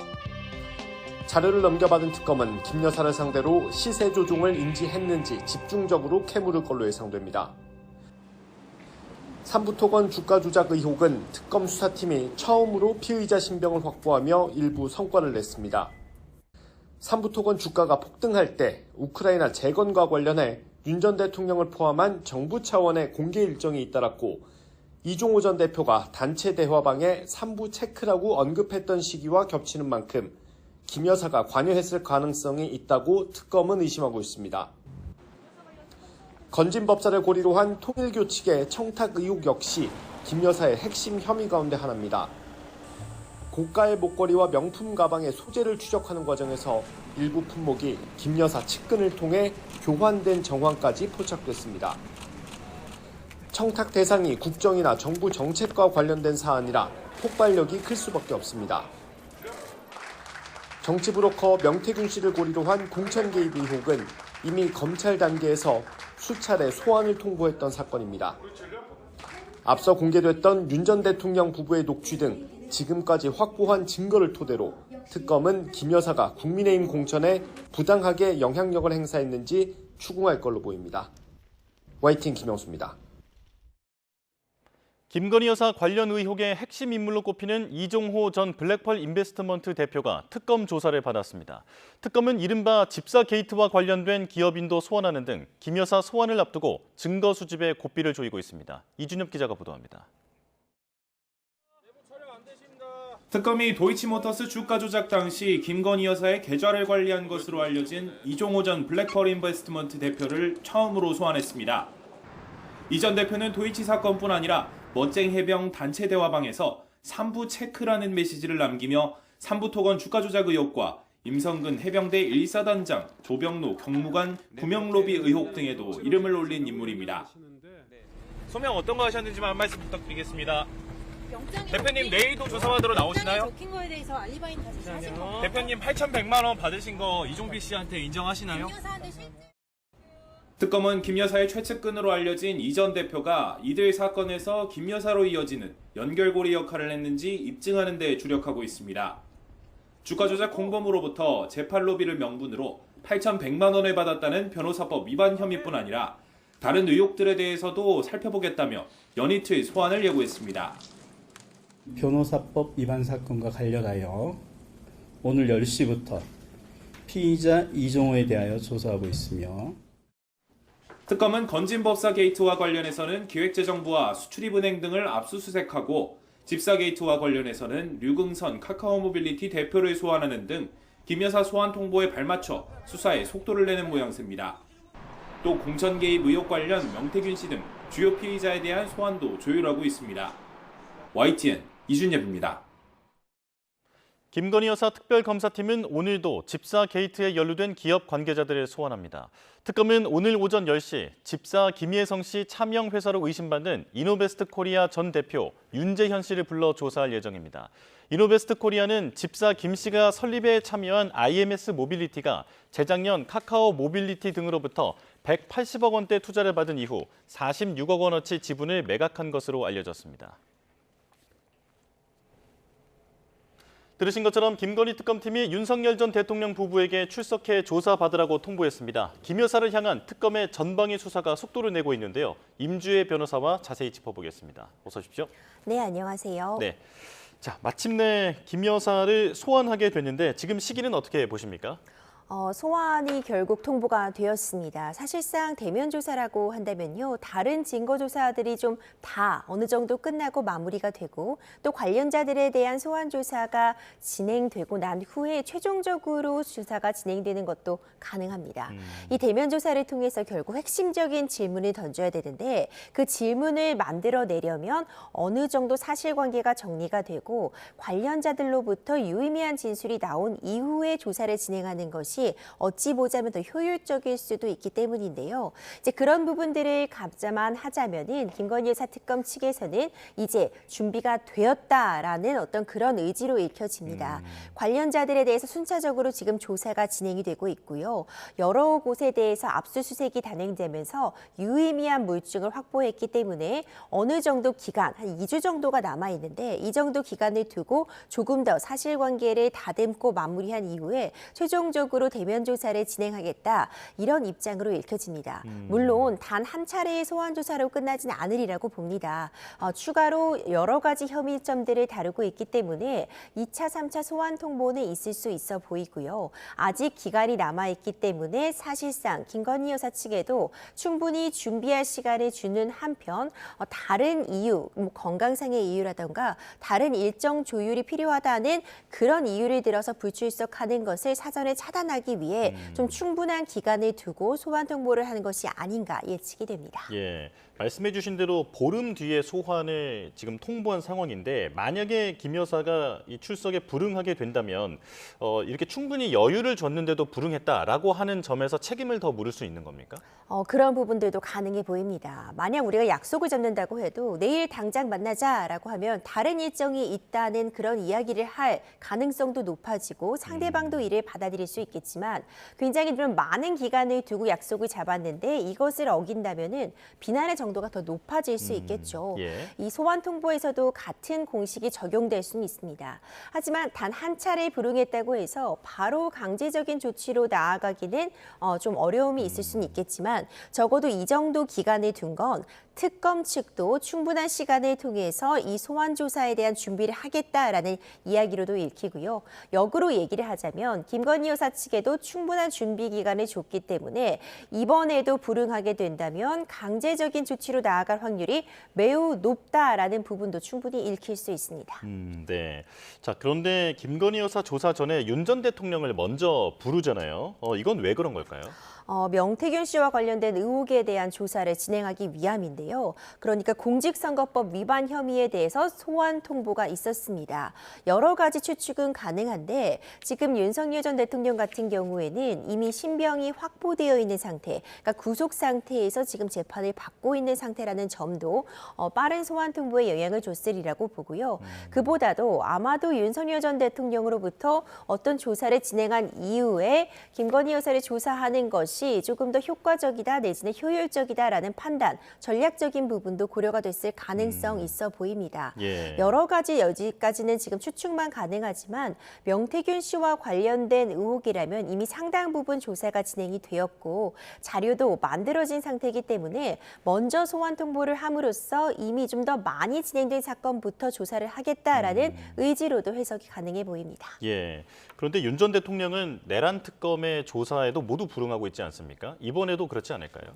자료를 넘겨받은 특검은 김 여사를 상대로 시세 조종을 인지했는지 집중적으로 캐물을 걸로 예상됩니다. 삼부토건 주가 조작 의혹은 특검 수사팀이 처음으로 피의자 신병을 확보하며 일부 성과를 냈습니다. 삼부토건 주가가 폭등할 때 우크라이나 재건과 관련해 윤 전 대통령을 포함한 정부 차원의 공개 일정이 잇따랐고 이종호 전 대표가 단체 대화방에 삼부 체크라고 언급했던 시기와 겹치는 만큼 김 여사가 관여했을 가능성이 있다고 특검은 의심하고 있습니다. 건진법사를 고리로 한 통일교측의 청탁 의혹 역시 김 여사의 핵심 혐의 가운데 하나입니다. 고가의 목걸이와 명품 가방의 소재를 추적하는 과정에서 일부 품목이 김 여사 측근을 통해 교환된 정황까지 포착됐습니다. 청탁 대상이 국정이나 정부 정책과 관련된 사안이라 폭발력이 클 수밖에 없습니다. 정치 브로커 명태균 씨를 고리로 한 공천 개입 의혹은 이미 검찰 단계에서 수차례 소환을 통보했던 사건입니다. 앞서 공개됐던 윤 전 대통령 부부의 녹취 등 지금까지 확보한 증거를 토대로 특검은 김 여사가 국민의힘 공천에 부당하게 영향력을 행사했는지 추궁할 걸로 보입니다. YTN 김영수입니다. 김건희 여사 관련 의혹의 핵심 인물로 꼽히는 이종호 전 블랙펄 인베스트먼트 대표가 특검 조사를 받았습니다. 특검은 이른바 집사 게이트와 관련된 기업인도 소환하는 등 김 여사 소환을 앞두고 증거 수집에 고삐를 조이고 있습니다. 이준엽 기자가 보도합니다. 특검이 도이치모터스 주가 조작 당시 김건희 여사의 계좌를 관리한 것으로 알려진 이종호 전 블랙펄 인베스트먼트 대표를 처음으로 소환했습니다. 이 전 대표는 도이치 사건뿐 아니라 멋쟁 해병 단체 대화방에서 삼부 체크라는 메시지를 남기며 삼부토건 주가 조작 의혹과 임성근 해병대 1사단장, 조병로 경무관 구명로비 의혹 등에도 이름을 올린 인물입니다. 소명 어떤 거 하셨는지만 한 말씀 부탁드리겠습니다. 대표님 내일도 조사받으러 나오시나요? 적힌 거에 대해서 알리바이는 다시 하신 거. 대표님 8,100만 원 받으신 거 이종필 씨한테 인정하시나요? 특검은 김 여사의 최측근으로 알려진 이 전 대표가 이들 사건에서 김 여사로 이어지는 연결고리 역할을 했는지 입증하는 데 주력하고 있습니다. 주가 조작 공범으로부터 재판 로비를 명분으로 8,100만 원을 받았다는 변호사법 위반 혐의뿐 아니라 다른 의혹들에 대해서도 살펴보겠다며 연이틀 소환을 예고했습니다. 변호사법 위반 사건과 관련하여 오늘 10시부터 피의자 이종호에 대하여 조사하고 있으며 특검은 건진법사 게이트와 관련해서는 기획재정부와 수출입은행 등을 압수수색하고 집사 게이트와 관련해서는 류금선 카카오모빌리티 대표를 소환하는 등 김 여사 소환 통보에 발맞춰 수사에 속도를 내는 모양새입니다. 또 공천 개입 의혹 관련 명태균 씨 등 주요 피의자에 대한 소환도 조율하고 있습니다. YTN 이준엽입니다. 김건희 여사 특별검사팀은 오늘도 집사 게이트에 연루된 기업 관계자들을 소환합니다. 특검은 오늘 오전 10시 집사 김예성 씨 차명 회사로 의심받는 이노베스트 코리아 전 대표 윤재현 씨를 불러 조사할 예정입니다. 이노베스트 코리아는 집사 김 씨가 설립에 참여한 IMS 모빌리티가 재작년 카카오 모빌리티 등으로부터 180억 원대 투자를 받은 이후 46억 원어치 지분을 매각한 것으로 알려졌습니다. 들으신 것처럼 김건희 특검팀이 윤석열 전 대통령 부부에게 출석해 조사받으라고 통보했습니다. 김 여사를 향한 특검의 전방위 수사가 속도를 내고 있는데요. 임주혜 변호사와 자세히 짚어보겠습니다. 어서 오십시오. 네, 안녕하세요. 네, 자 마침내 김 여사를 소환하게 됐는데 지금 시기는 어떻게 보십니까? 소환이 결국 통보가 되었습니다. 사실상 대면 조사라고 한다면요. 다른 증거 조사들이 좀 다 어느 정도 끝나고 마무리가 되고 또 관련자들에 대한 소환 조사가 진행되고 난 후에 최종적으로 수사가 진행되는 것도 가능합니다. 이 대면 조사를 통해서 결국 핵심적인 질문을 던져야 되는데 그 질문을 만들어내려면 어느 정도 사실관계가 정리가 되고 관련자들로부터 유의미한 진술이 나온 이후에 조사를 진행하는 것이 어찌 보자면 더 효율적일 수도 있기 때문인데요. 이제 그런 부분들을 감자만 김건희 여사 특검 측에서는 이제 준비가 되었다라는 어떤 그런 의지로 읽혀집니다. 관련자들에 대해서 순차적으로 지금 조사가 진행이 되고 있고요. 여러 곳에 대해서 압수수색이 단행되면서 유의미한 물증을 확보했기 때문에 어느 정도 기간, 한 2주 정도가 남아 있는데 이 정도 기간을 두고 조금 더 사실관계를 다듬고 마무리한 이후에 최종적으로 대면 조사를 진행하겠다 이런 입장으로 읽혀집니다. 물론 단 한 차례의 소환 조사로 끝나지는 않으리라고 봅니다. 추가로 여러 가지 혐의점들을 다루고 있기 때문에 2차, 3차 소환 통보는 있을 수 있어 보이고요. 아직 기간이 남아있기 때문에 사실상 김건희 여사 측에도 충분히 준비할 시간을 주는 한편 다른 이유, 건강상의 이유라던가 다른 일정 조율이 필요하다는 그런 이유를 들어서 불출석하는 것을 사전에 차단하기 위해 좀 충분한 기간을 두고 소환 통보를 하는 것이 아닌가 예측이 됩니다. 예, 말씀해 주신 대로 보름 뒤에 소환을 지금 통보한 상황인데 만약에 김 여사가 이 출석에 불응하게 된다면 이렇게 충분히 여유를 줬는데도 불응했다라고 하는 점에서 책임을 더 물을 수 있는 겁니까? 그런 부분들도 가능해 보입니다. 만약 우리가 약속을 잡는다고 해도 내일 당장 만나자라고 하면 다른 일정이 있다는 그런 이야기를 할 가능성도 높아지고 상대방도 이를 받아들일 수 있겠지만 굉장히 좀 많은 기간을 두고 약속을 잡았는데 이것을 어긴다면은 비난의 정도가 더 높아질 수 있겠죠. 예. 이 소환 통보에서도 같은 공식이 적용될 수는 있습니다. 하지만 단 한 차례 불응했다고 해서 바로 강제적인 조치로 나아가기는 좀 어려움이 있을 수는 있겠지만 적어도 이 정도 기간을 둔 건 특검 측도 충분한 시간을 통해서 이 소환 조사에 대한 준비를 하겠다라는 이야기로도 읽히고요. 역으로 얘기를 하자면 김건희 여사 측에도 충분한 준비 기간을 줬기 때문에 이번에도 불응하게 된다면 강제적인 조치로 나아갈 확률이 매우 높다라는 부분도 충분히 읽힐 수 있습니다. 네. 자, 그런데 김건희 여사 조사 전에 윤 전 대통령을 먼저 부르잖아요. 이건 왜 그런 걸까요? 명태균 씨와 관련된 의혹에 대한 조사를 진행하기 위함인데요. 그러니까 공직선거법 위반 혐의에 대해서 소환 통보가 있었습니다. 여러 가지 추측은 가능한데 지금 윤석열 전 대통령 같은 경우에는 이미 신병이 확보되어 있는 상태, 그러니까 구속 상태에서 지금 재판을 받고 있는 상태라는 점도 빠른 소환 통보에 영향을 줬으리라고 보고요. 그보다도 아마도 윤석열 전 대통령으로부터 어떤 조사를 진행한 이후에 김건희 여사를 조사하는 것이 조금 더 효과적이다 내지는 효율적이다라는 판단, 전략적인 부분도 고려가 됐을 가능성이 있어 보입니다. 예. 여러 가지 여지까지는 지금 추측만 가능하지만 명태균 씨와 관련된 의혹이라면 된다면 이미 상당 부분 조사가 진행이 되었고 자료도 만들어진 상태이기 때문에 먼저 소환 통보를 함으로써 이미 좀 더 많이 진행된 사건부터 조사를 하겠다라는 의지로도 해석이 가능해 보입니다. 예. 그런데 윤 전 대통령은 내란 특검의 조사에도 모두 불응하고 있지 않습니까? 이번에도 그렇지 않을까요?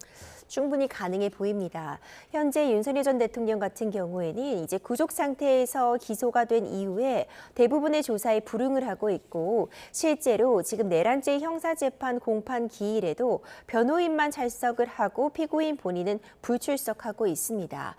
충분히 가능해 보입니다. 현재 윤석열 전 대통령 같은 경우에는 이제 구속 상태에서 기소가 된 이후에 대부분의 조사에 불응을 하고 있고 실제로 지금 내란죄 형사재판 공판 기일에도 변호인만 출석을 하고 피고인 본인은 불출석하고 있습니다.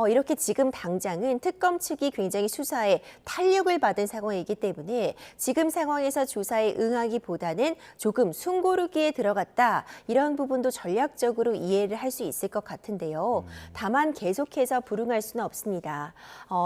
이렇게 지금 당장은 특검 측이 굉장히 수사에 탄력을 받은 상황이기 때문에 지금 상황에서 조사에 응하기보다는 조금 숨고르기에 들어갔다. 이런 부분도 전략적으로 이해를 할 수 있을 것 같은데요. 다만 계속해서 불응할 수는 없습니다.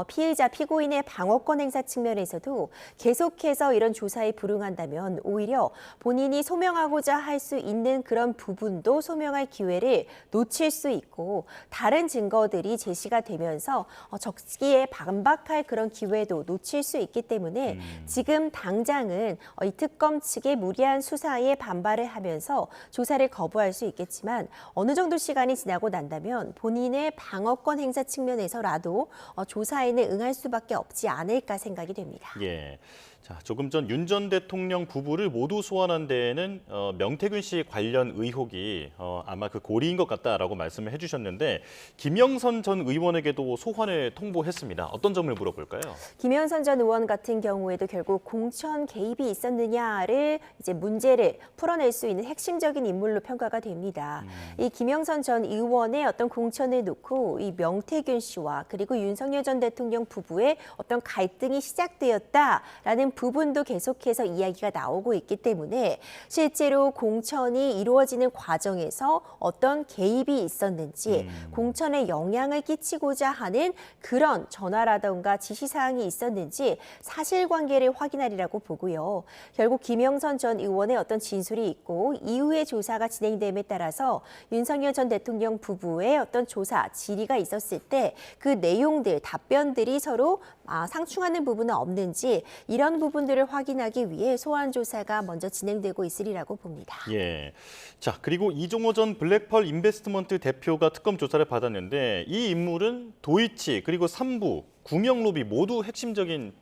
피의자, 피고인의 방어권 행사 측면에서도 계속해서 이런 조사에 불응한다면 오히려 본인이 소명하고자 할 수 있는 그런 부분도 소명할 기회를 놓칠 수 있고 다른 증거들이 제시가 되면서 적기에 반박할 그런 기회도 놓칠 수 있기 때문에 지금 당장은 이 특검 측의 무리한 수사에 반발을 하면서 조사를 거부할 수 있겠지만 어느 정도 시간이 지나고 난다면 본인의 방어권 행사 측면에서라도 조사에는 응할 수밖에 없지 않을까 생각이 됩니다. 예. 자, 조금 전 윤 전 대통령 부부를 모두 소환한 데에는 명태균 씨 관련 의혹이 아마 그 고리인 것 같다라고 말씀을 해주셨는데 김영선 전 의원에게도 소환을 통보했습니다. 어떤 점을 물어볼까요? 김영선 전 의원 같은 경우에도 결국 공천 개입이 있었느냐를 이제 문제를 풀어낼 수 있는 핵심적인 인물로 평가가 됩니다. 이 김영선 전 의원의 어떤 공천을 놓고 이 명태균 씨와 그리고 윤석열 전 대통령 부부의 어떤 갈등이 시작되었다라는 부분도 계속해서 이야기가 나오고 있기 때문에 실제로 공천이 이루어지는 과정에서 어떤 개입이 있었는지 공천에 영향을 끼치고자 하는 그런 전화라던가 지시사항이 있었는지 사실관계를 확인하리라고 보고요. 결국 김영선 전 의원의 어떤 진술이 있고 이후에 조사가 진행됨에 따라서 윤석열 전 대통령 부부의 어떤 조사 질의가 있었을 때 그 내용들, 답변들이 서로 상충하는 부분은 없는지 이런 부분들을 확인하기 위해 소환 조사가 먼저 진행되고 있으리라고 봅니다. 예. 자, 그리고 이종호 전 블랙펄 인베스트먼트 대표가 특검 조사를 받았는데 이 인물은 도이치 그리고 삼부, 구명로비 모두 핵심적인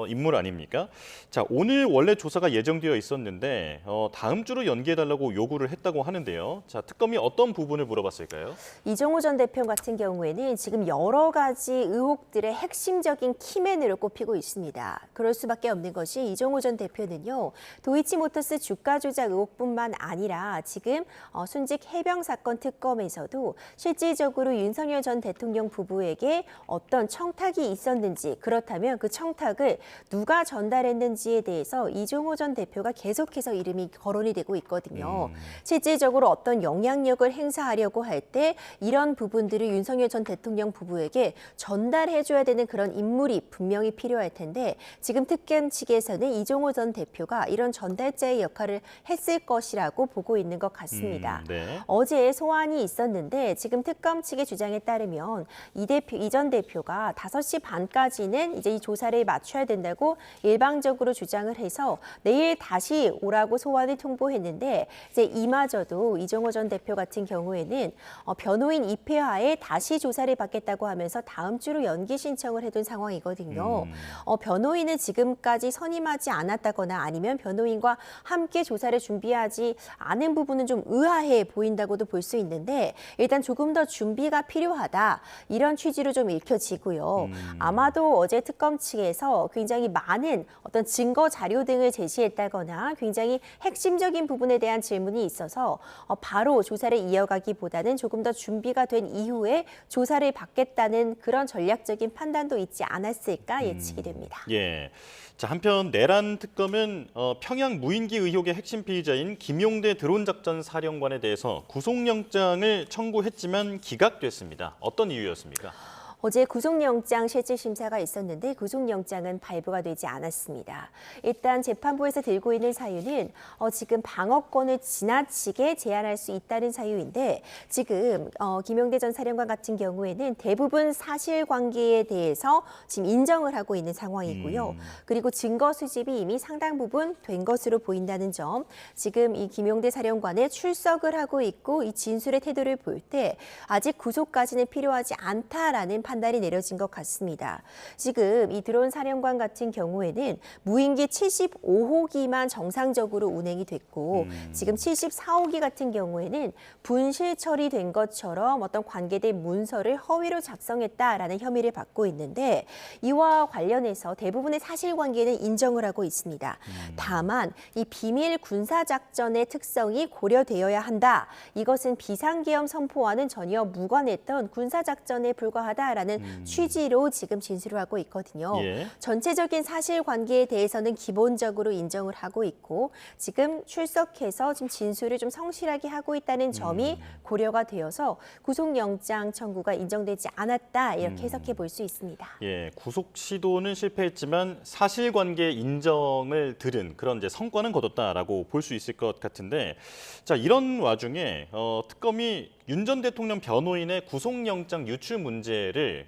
인물 아닙니까? 자, 오늘 원래 조사가 예정되어 있었는데 다음 주로 연기해달라고 요구를 했다고 하는데요. 자, 특검이 어떤 부분을 물어봤을까요? 이종호 전 대표 같은 경우에는 지금 여러 가지 의혹들의 핵심적인 키맨으로 꼽히고 있습니다. 그럴 수밖에 없는 것이 이종호 전 대표는요. 도이치모터스 주가 조작 의혹뿐만 아니라 지금 순직 해병 사건 특검에서도 실질적으로 윤석열 전 대통령 부부에게 어떤 청탁이 있었는지 그렇다면 그 청탁을 누가 전달했는지에 대해서 이종호 전 대표가 계속해서 이름이 거론이 되고 있거든요. 실질적으로 어떤 영향력을 행사하려고 할 때 이런 부분들을 윤석열 전 대통령 부부에게 전달해줘야 되는 그런 인물이 분명히 필요할 텐데 지금 특검 측에서는 이종호 전 대표가 이런 전달자의 역할을 했을 것이라고 보고 있는 것 같습니다. 네. 어제 소환이 있었는데 지금 특검 측의 주장에 따르면 이 전 대표가 5시 반까지는 이제 이 조사를 맞춰야 된다고 일방적으로 주장을 해서 내일 다시 오라고 소환을 통보했는데 이제 이마저도 이종호 전 대표 같은 경우에는 변호인 입회하에 다시 조사를 받겠다고 하면서 다음 주로 연기 신청을 해둔 상황이거든요. 변호인은 지금까지 선임하지 않았다거나 아니면 변호인과 함께 조사를 준비하지 않은 부분은 좀 의아해 보인다고도 볼 수 있는데 일단 조금 더 준비가 필요하다. 이런 취지로 좀 읽혀지고요. 아마도 어제 특검 측에서 굉장히 많은 어떤 증거 자료 등을 제시했다거나 굉장히 핵심적인 부분에 대한 질문이 있어서 바로 조사를 이어가기보다는 조금 더 준비가 된 이후에 조사를 받겠다는 그런 전략적인 판단도 있지 않았을까 예측이 됩니다. 예. 자, 한편 내란 특검은 평양 무인기 의혹의 핵심 피의자인 김용대 드론작전 사령관에 대해서 구속영장을 청구했지만 기각됐습니다. 어떤 이유였습니까? 어제 구속영장 실질심사가 있었는데 구속영장은 발부가 되지 않았습니다. 일단 재판부에서 들고 있는 사유는 지금 방어권을 지나치게 제한할 수 있다는 사유인데 지금 김용대 전 사령관 같은 경우에는 대부분 사실관계에 대해서 지금 인정을 하고 있는 상황이고요. 그리고 증거 수집이 이미 상당 부분 된 것으로 보인다는 점, 지금 이 김용대 사령관의 출석을 하고 있고 이 진술의 태도를 볼 때 아직 구속까지는 필요하지 않다라는 판단이 내려진 것 같습니다. 지금 이 드론 사령관 같은 경우에는 무인기 75호기만 정상적으로 운행이 됐고 지금 74호기 같은 경우에는 분실 처리된 것처럼 어떤 관계된 문서를 허위로 작성했다라는 혐의를 받고 있는데 이와 관련해서 대부분의 사실관계는 인정을 하고 있습니다. 다만 이 비밀 군사작전의 특성이 고려되어야 한다. 이것은 비상계엄 선포와는 전혀 무관했던 군사작전에 불과하다라는 취지로 지금 진술을 하고 있거든요. 예. 전체적인 사실관계에 대해서는 기본적으로 인정을 하고 있고 지금 출석해서 지금 진술을 좀 성실하게 하고 있다는 점이 고려가 되어서 구속영장 청구가 인정되지 않았다 이렇게 해석해 볼 수 있습니다. 예, 구속 시도는 실패했지만 사실관계 인정을 들은 그런 이제 성과는 거뒀다라고 볼 수 있을 것 같은데, 자 이런 와중에 특검이 윤 전 대통령 변호인의 구속영장 유출 문제를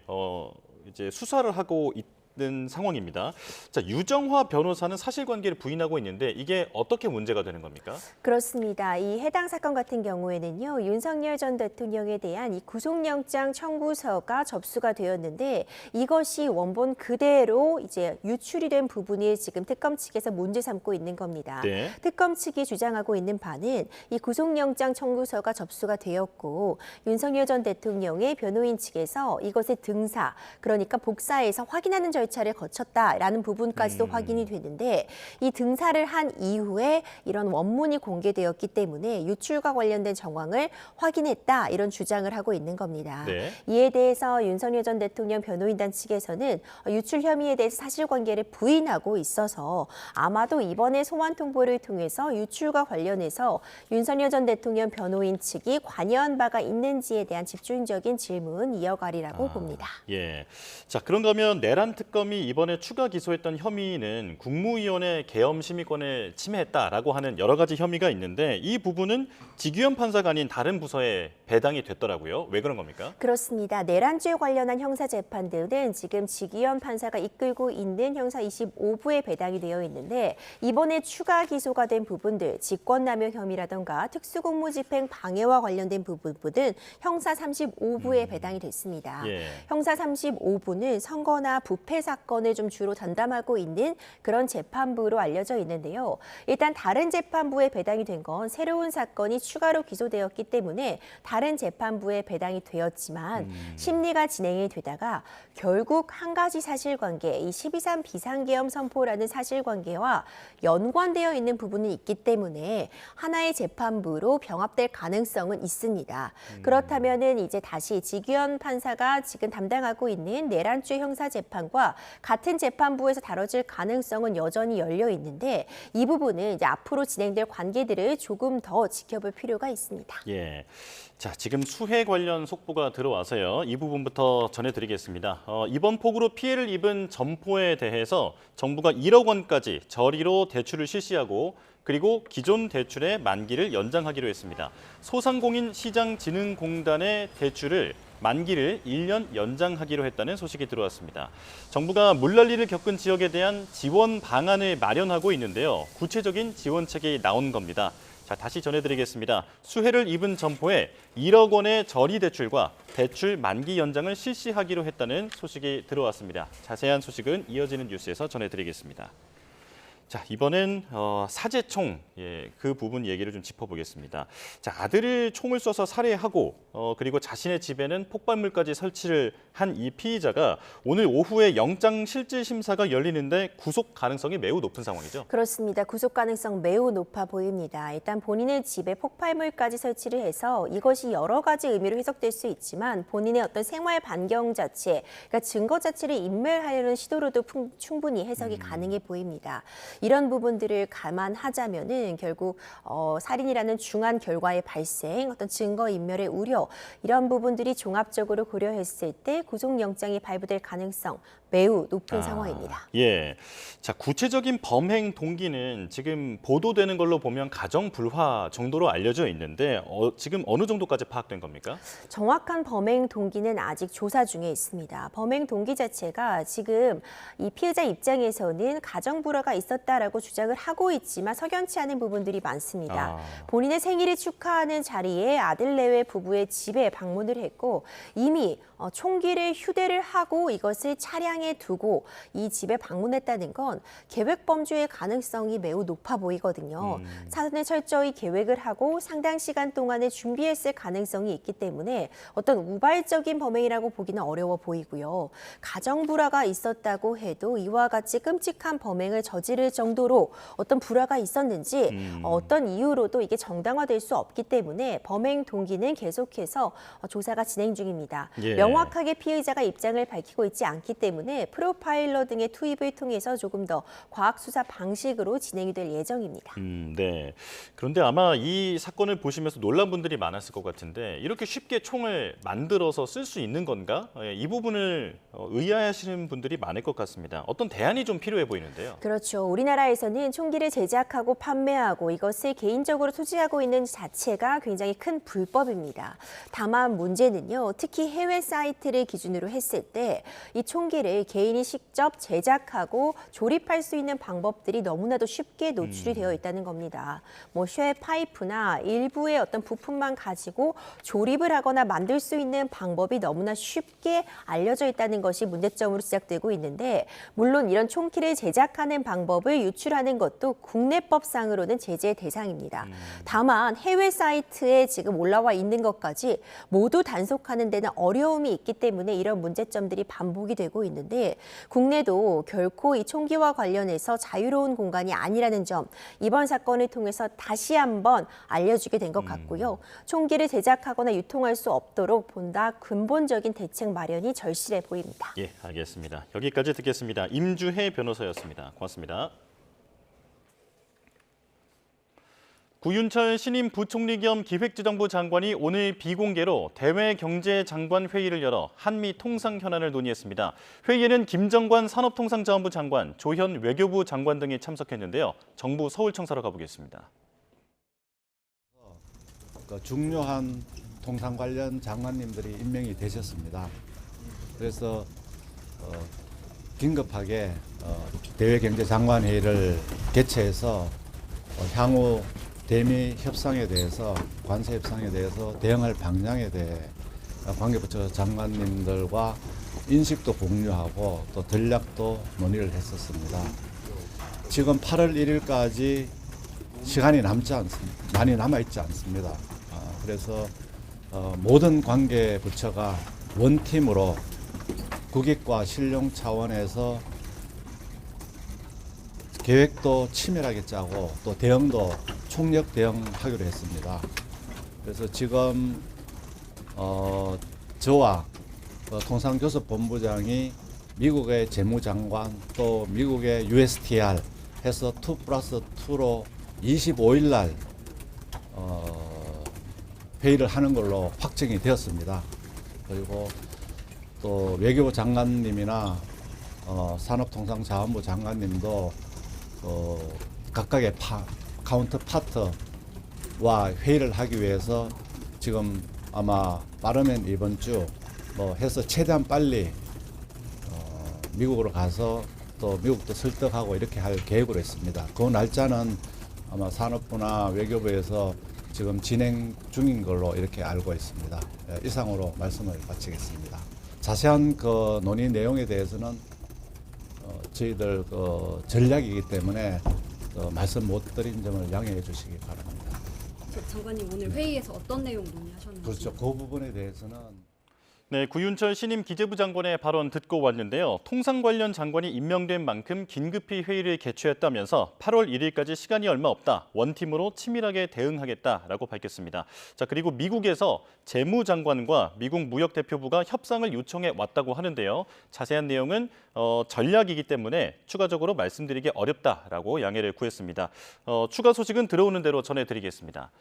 이제 수사를 하고 있는 상황입니다. 자, 유정화 변호사는 사실관계를 부인하고 있는데 이게 어떻게 문제가 되는 겁니까? 그렇습니다. 이 해당 사건 같은 경우에는요, 윤석열 전 대통령에 대한 이 구속영장 청구서가 접수가 되었는데 이것이 원본 그대로 이제 유출이 된 부분이 지금 특검 측에서 문제 삼고 있는 겁니다. 네. 특검 측이 주장하고 있는 바는 이 구속영장 청구서가 접수가 되었고 윤석열 전 대통령의 변호인 측에서 이것의 등사, 그러니까 복사해서 확인하는 절차를 거쳤다라는 부분까지도 확인이 되는데 이 등사를 한 이후에 이런 원문이 공개되었기 때문에 유출과 관련된 정황을 확인했다 이런 주장을 하고 있는 겁니다. 네. 이에 대해서 윤석열 전 대통령 변호인단 측에서는 유출 혐의에 대해서 사실관계를 부인하고 있어서 아마도 이번에 소환 통보를 통해서 유출과 관련해서 윤석열 전 대통령 변호인 측이 관여한 바가 있는지에 대한 집중적인 질문 이어가리라고 봅니다. 예. 자, 그런가 하면 내란 특검이 이번에 추가 기소했던 혐의는 국무위원회 계엄 심의권을 침해했다라고 하는 여러 가지 혐의가 있는데 이 부분은 지규현 판사가 아닌 다른 부서에 배당이 됐더라고요. 왜 그런 겁니까? 그렇습니다. 내란죄 관련한 형사재판들은 지금 지규현 판사가 이끌고 있는 형사 25부에 배당이 되어 있는데 이번에 추가 기소가 된 부분들, 직권남용 혐의라던가 특수공무집행 방해와 관련된 부분은 형사 35부에 배당이 됐습니다. 예. 형사 35부는 선거나 부패 사건을 좀 주로 전담하고 있는 그런 재판부로 알려져 있는데요. 일단 다른 재판부에 배당이 된 건 새로운 사건이 추가로 기소되었기 때문에 다른 재판부에 배당이 되었지만 심리가 진행이 되다가 결국 한 가지 사실관계, 이 12.3 비상계엄 선포라는 사실관계와 연관되어 있는 부분이 있기 때문에 하나의 재판부로 병합될 가능성은 있습니다. 그렇다면은 이제 다시 지규현 판사가 지금 담당하고 있는 내란죄 형사재판과 같은 재판부에서 다뤄질 가능성은 여전히 열려 있는데 이 부분은 이제 앞으로 진행될 관계들을 조금 더 지켜볼 필요가 있습니다. 예. 자, 지금 수해 관련 속보가 들어와서요. 이 부분부터 전해드리겠습니다. 이번 폭우로 피해를 입은 점포에 대해서 정부가 1억 원까지 저리로 대출을 실시하고 그리고 기존 대출의 만기를 연장하기로 했습니다. 소상공인 시장진흥공단의 대출을 만기를 1년 연장하기로 했다는 소식이 들어왔습니다. 정부가 물난리를 겪은 지역에 대한 지원 방안을 마련하고 있는데요. 구체적인 지원책이 나온 겁니다. 자, 다시 전해드리겠습니다. 수해를 입은 점포에 1억 원의 저리 대출과 대출 만기 연장을 실시하기로 했다는 소식이 들어왔습니다. 자세한 소식은 이어지는 뉴스에서 전해드리겠습니다. 자, 이번엔 사제총, 그 부분 얘기를 좀 짚어보겠습니다. 자, 아들을 총을 쏴서 살해하고 그리고 자신의 집에는 폭발물까지 설치를 한 이 피의자가 오늘 오후에 영장 실질 심사가 열리는데 구속 가능성이 매우 높은 상황이죠. 그렇습니다. 구속 가능성 매우 높아 보입니다. 일단 본인의 집에 폭발물까지 설치를 해서 이것이 여러 가지 의미로 해석될 수 있지만 본인의 어떤 생활 반경 자체, 그러니까 증거 자체를 인멸하려는 시도로도 충분히 해석이 가능해 보입니다. 이런 부분들을 감안하자면은 결국 살인이라는 중한 결과의 발생, 어떤 증거 인멸의 우려 이런 부분들이 종합적으로 고려했을 때 구속영장이 발부될 가능성 매우 높은 상황입니다. 예. 자, 구체적인 범행 동기는 지금 보도되는 걸로 보면 가정 불화 정도로 알려져 있는데 지금 어느 정도까지 파악된 겁니까? 정확한 범행 동기는 아직 조사 중에 있습니다. 범행 동기 자체가 지금 이 피해자 입장에서는 가정 불화가 있었다라고 주장을 하고 있지만 석연치 않은 부분들이 많습니다. 본인의 생일을 축하하는 자리에 아들 내외 부부의 집에 방문을 했고 이미 총기를 휴대를 하고 이것을 차량에 두고 이 집에 방문했다는 건 계획 범죄의 가능성이 매우 높아 보이거든요. 사전에 철저히 계획을 하고 상당 시간 동안에 준비했을 가능성이 있기 때문에 어떤 우발적인 범행이라고 보기는 어려워 보이고요. 가정 불화가 있었다고 해도 이와 같이 끔찍한 범행을 저지를 정도로 어떤 불화가 있었는지 어떤 이유로도 이게 정당화될 수 없기 때문에 범행 동기는 계속해서 조사가 진행 중입니다. 예. 명확하게 피의자가 입장을 밝히고 있지 않기 때문에 프로파일러 등의 투입을 통해서 조금 더 과학 수사 방식으로 진행이 될 예정입니다. 네. 그런데 아마 이 사건을 보시면서 놀란 분들이 많았을 것 같은데 이렇게 쉽게 총을 만들어서 쓸 수 있는 건가? 이 부분을 의아해하시는 분들이 많을 것 같습니다. 어떤 대안이 좀 필요해 보이는데요. 그렇죠. 우리나라에서는 총기를 제작하고 판매하고 이것을 개인적으로 소지하고 있는 자체가 굉장히 큰 불법입니다. 다만 문제는요. 특히 해외 사이트를 기준으로 했을 때 이 총기를 개인이 직접 제작하고 조립할 수 있는 방법들이 너무나도 쉽게 노출이 되어 있다는 겁니다. 뭐 쉘 파이프나 일부의 어떤 부품만 가지고 조립을 하거나 만들 수 있는 방법이 너무나 쉽게 알려져 있다는 것이 문제점으로 지적되고 있는데 물론 이런 총기를 제작하는 방법을 유출하는 것도 국내법상으로는 제재 대상입니다. 다만 해외 사이트에 지금 올라와 있는 것까지 모두 단속하는 데는 어려움이 있기 때문에 이런 문제점들이 반복이 되고 있는데 국내도 결코 이 총기와 관련해서 자유로운 공간이 아니라는 점 이번 사건을 통해서 다시 한번 알려주게 된 것 같고요. 총기를 제작하거나 유통할 수 없도록 보다 근본적인 대책 마련이 절실해 보입니다. 예, 알겠습니다. 여기까지 듣겠습니다. 임주혜 변호사였습니다. 고맙습니다. 구윤철 신임 부총리 겸 기획재정부 장관이 오늘 비공개로 대외경제장관 회의를 열어 한미 통상 현안을 논의했습니다. 회의에는 김정관 산업통상자원부 장관, 조현 외교부 장관 등이 참석했는데요. 정부 서울청사로 가보겠습니다. 중요한 통상 관련 장관님들이 임명이 되셨습니다. 그래서 긴급하게 대외경제장관회의를 개최해서 향후 대미 협상에 대해서, 관세 협상에 대해서 대응할 방향에 대해 관계부처 장관님들과 인식도 공유하고 또 전략도 논의를 했었습니다. 지금 8월 1일까지 시간이 많이 남아있지 않습니다. 그래서 모든 관계부처가 원팀으로 국익과 실용 차원에서 계획도 치밀하게 짜고 또 대응도 총력 대응하기로 했습니다. 그래서 지금 저와 통상교섭본부장이 미국의 재무장관 또 미국의 USTR 해서 2+2로 25일 날 회의를 하는 걸로 확정이 되었습니다. 그리고 또 외교부 장관님이나 산업통상자원부 장관님도 각각의 카운터파트와 회의를 하기 위해서 지금 아마 빠르면 이번 주 해서 최대한 빨리 미국으로 가서 또 미국도 설득하고 이렇게 할 계획으로 했습니다. 그 날짜는 아마 산업부나 외교부에서 지금 진행 중인 걸로 이렇게 알고 있습니다. 이상으로 말씀을 마치겠습니다. 자세한 그 논의 내용에 대해서는 저희들 전략이기 때문에 말씀 못 드린 점을 양해해 주시기 바랍니다. 장관님 오늘 회의에서 어떤 내용 논의하셨는지? 그렇죠. 그 부분에 대해서는 네, 구윤철 신임 기재부 장관의 발언 듣고 왔는데요. 통상 관련 장관이 임명된 만큼 긴급히 회의를 개최했다면서 8월 1일까지 시간이 얼마 없다. 원팀으로 치밀하게 대응하겠다라고 밝혔습니다. 자, 그리고 미국에서 재무장관과 미국 무역대표부가 협상을 요청해 왔다고 하는데요. 자세한 내용은 전략이기 때문에 추가적으로 말씀드리기 어렵다라고 양해를 구했습니다. 추가 소식은 들어오는 대로 전해드리겠습니다.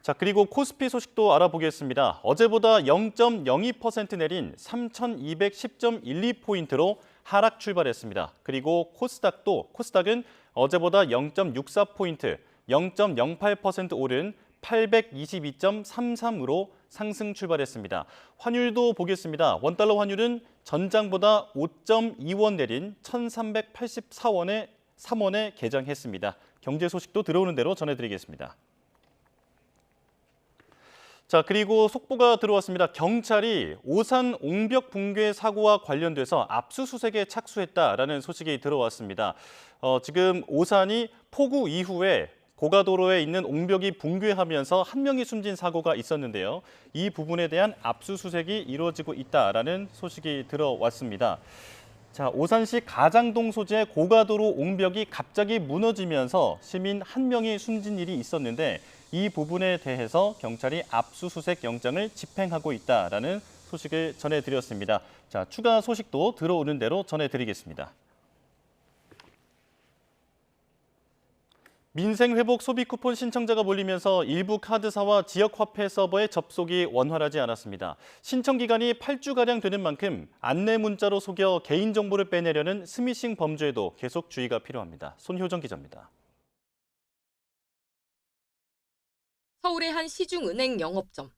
자, 그리고 코스피 소식도 알아보겠습니다. 어제보다 0.02% 내린 3,210.12포인트로 하락 출발했습니다. 그리고 코스닥은 어제보다 0.64포인트, 0.08% 오른 822.33으로 상승 출발했습니다. 환율도 보겠습니다. 원달러 환율은 전장보다 5.2원 내린 1,384원에 3원에 개장했습니다. 경제 소식도 들어오는 대로 전해드리겠습니다. 자, 그리고 속보가 들어왔습니다. 경찰이 오산 옹벽 붕괴 사고와 관련돼서 압수수색에 착수했다라는 소식이 들어왔습니다. 지금 오산이 폭우 이후에 고가도로에 있는 옹벽이 붕괴하면서 한 명이 숨진 사고가 있었는데요. 이 부분에 대한 압수수색이 이루어지고 있다라는 소식이 들어왔습니다. 자, 오산시 가장동 소재 고가도로 옹벽이 갑자기 무너지면서 시민 한 명이 숨진 일이 있었는데 이 부분에 대해서 경찰이 압수수색 영장을 집행하고 있다라는 소식을 전해드렸습니다. 자, 추가 소식도 들어오는 대로 전해드리겠습니다. 민생회복 소비 쿠폰 신청자가 몰리면서 일부 카드사와 지역화폐 서버의 접속이 원활하지 않았습니다. 신청 기간이 8주가량 되는 만큼 안내 문자로 속여 개인정보를 빼내려는 스미싱 범죄에도 계속 주의가 필요합니다. 손효정 기자입니다. 서울의 한 시중은행 영업점.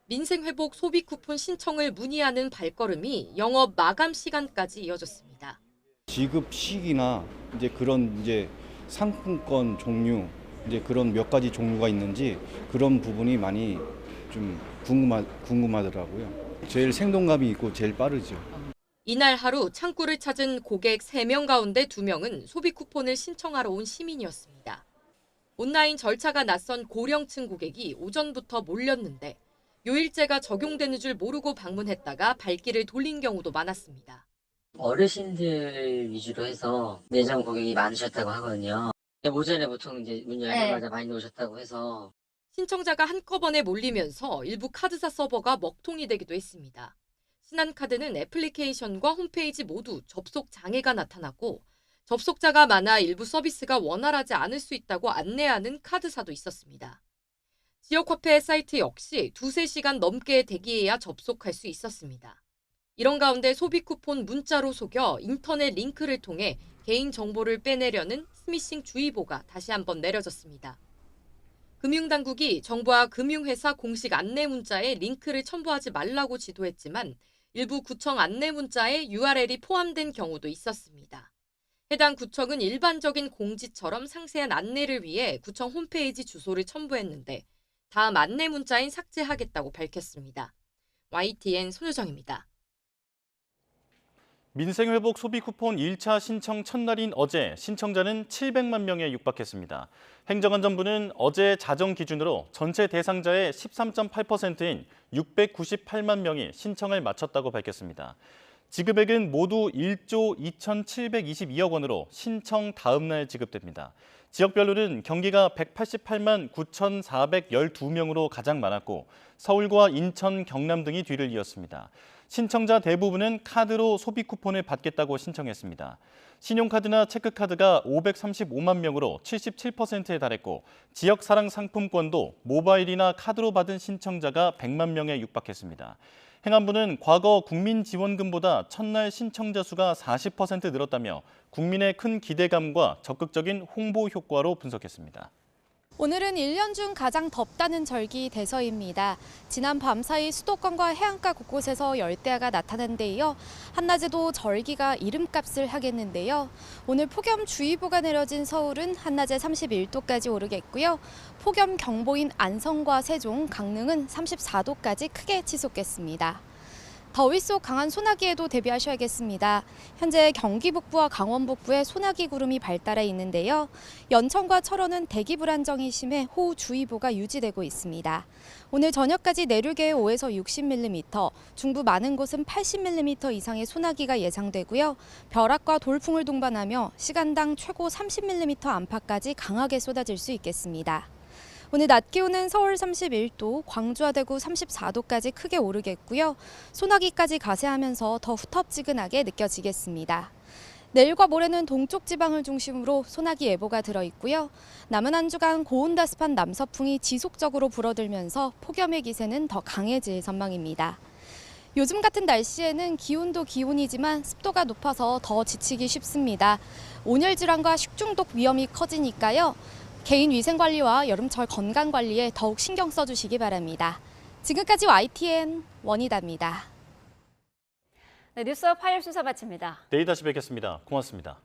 민생회복 소비 쿠폰 신청을 문의하는 발걸음이 영업 마감 시간까지 이어졌습니다. 지급 시기나 그런 상품권 종류 그런 몇 가지 종류가 있는지 그런 부분이 많이 좀 궁금하더라고요. 제일 생동감이 있고 제일 빠르죠. 이날 하루 창구를 찾은 고객 3명 가운데 2명은 소비 쿠폰을 신청하러 온 시민이었습니다. 온라인 절차가 낯선 고령층 고객이 오전부터 몰렸는데 요일제가 적용되는 줄 모르고 방문했다가 발길을 돌린 경우도 많았습니다. 어르신들 위주로 해서 내장 고객이 많으셨다고 하거든요. 오전에 보통 문 열자마자 많이 오셨다고 해서. 신청자가 한꺼번에 몰리면서 일부 카드사 서버가 먹통이 되기도 했습니다. 신한카드는 애플리케이션과 홈페이지 모두 접속 장애가 나타났고 접속자가 많아 일부 서비스가 원활하지 않을 수 있다고 안내하는 카드사도 있었습니다. 지역화폐 사이트 역시 2-3시간 넘게 대기해야 접속할 수 있었습니다. 이런 가운데 소비 쿠폰 문자로 속여 인터넷 링크를 통해 개인 정보를 빼내려는 스미싱 주의보가 다시 한번 내려졌습니다. 금융당국이 정부와 금융회사 공식 안내 문자에 링크를 첨부하지 말라고 지도했지만 일부 구청 안내 문자에 URL이 포함된 경우도 있었습니다. 해당 구청은 일반적인 공지처럼 상세한 안내를 위해 구청 홈페이지 주소를 첨부했는데 다음 안내 문자인 삭제하겠다고 밝혔습니다. YTN 손효정입니다. 민생회복 소비 쿠폰 1차 신청 첫날인 어제 신청자는 700만 명에 육박했습니다. 행정안전부는 어제 자정 기준으로 전체 대상자의 13.8%인 698만 명이 신청을 마쳤다고 밝혔습니다. 지급액은 모두 1조 2,722억 원으로 신청 다음 날 지급됩니다. 지역별로는 경기가 188만 9,412명으로 가장 많았고 서울과 인천, 경남 등이 뒤를 이었습니다. 신청자 대부분은 카드로 소비 쿠폰을 받겠다고 신청했습니다. 신용카드나 체크카드가 535만 명으로 77%에 달했고 지역 사랑 상품권도 모바일이나 카드로 받은 신청자가 100만 명에 육박했습니다. 행안부는 과거 국민지원금보다 첫날 신청자 수가 40% 늘었다며 국민의 큰 기대감과 적극적인 홍보 효과로 분석했습니다. 오늘은 1년 중 가장 덥다는 절기 대서입니다. 지난 밤사이 수도권과 해안가 곳곳에서 열대야가 나타난 데 이어 한낮에도 절기가 이름값을 하겠는데요. 오늘 폭염주의보가 내려진 서울은 한낮에 31도까지 오르겠고요. 폭염경보인 안성과 세종, 강릉은 34도까지 크게 치솟겠습니다. 더위 속 강한 소나기에도 대비하셔야겠습니다. 현재 경기 북부와 강원 북부에 소나기 구름이 발달해 있는데요. 연천과 철원은 대기 불안정이 심해 호우주의보가 유지되고 있습니다. 오늘 저녁까지 내륙에 5에서 60mm, 중부 많은 곳은 80mm 이상의 소나기가 예상되고요. 벼락과 돌풍을 동반하며 시간당 최고 30mm 안팎까지 강하게 쏟아질 수 있겠습니다. 오늘 낮 기온은 서울 31도, 광주와 대구 34도까지 크게 오르겠고요. 소나기까지 가세하면서 더 후텁지근하게 느껴지겠습니다. 내일과 모레는 동쪽 지방을 중심으로 소나기 예보가 들어있고요. 남은 한 주간 고온다습한 남서풍이 지속적으로 불어들면서 폭염의 기세는 더 강해질 전망입니다. 요즘 같은 날씨에는 기온도 기온이지만 습도가 높아서 더 지치기 쉽습니다. 온열 질환과 식중독 위험이 커지니까요. 개인 위생 관리와 여름철 건강 관리에 더욱 신경 써주시기 바랍니다. 지금까지 YTN 원희다입니다. 네, 뉴스 파일 순서 마칩니다. 내일 다시 뵙겠습니다. 고맙습니다.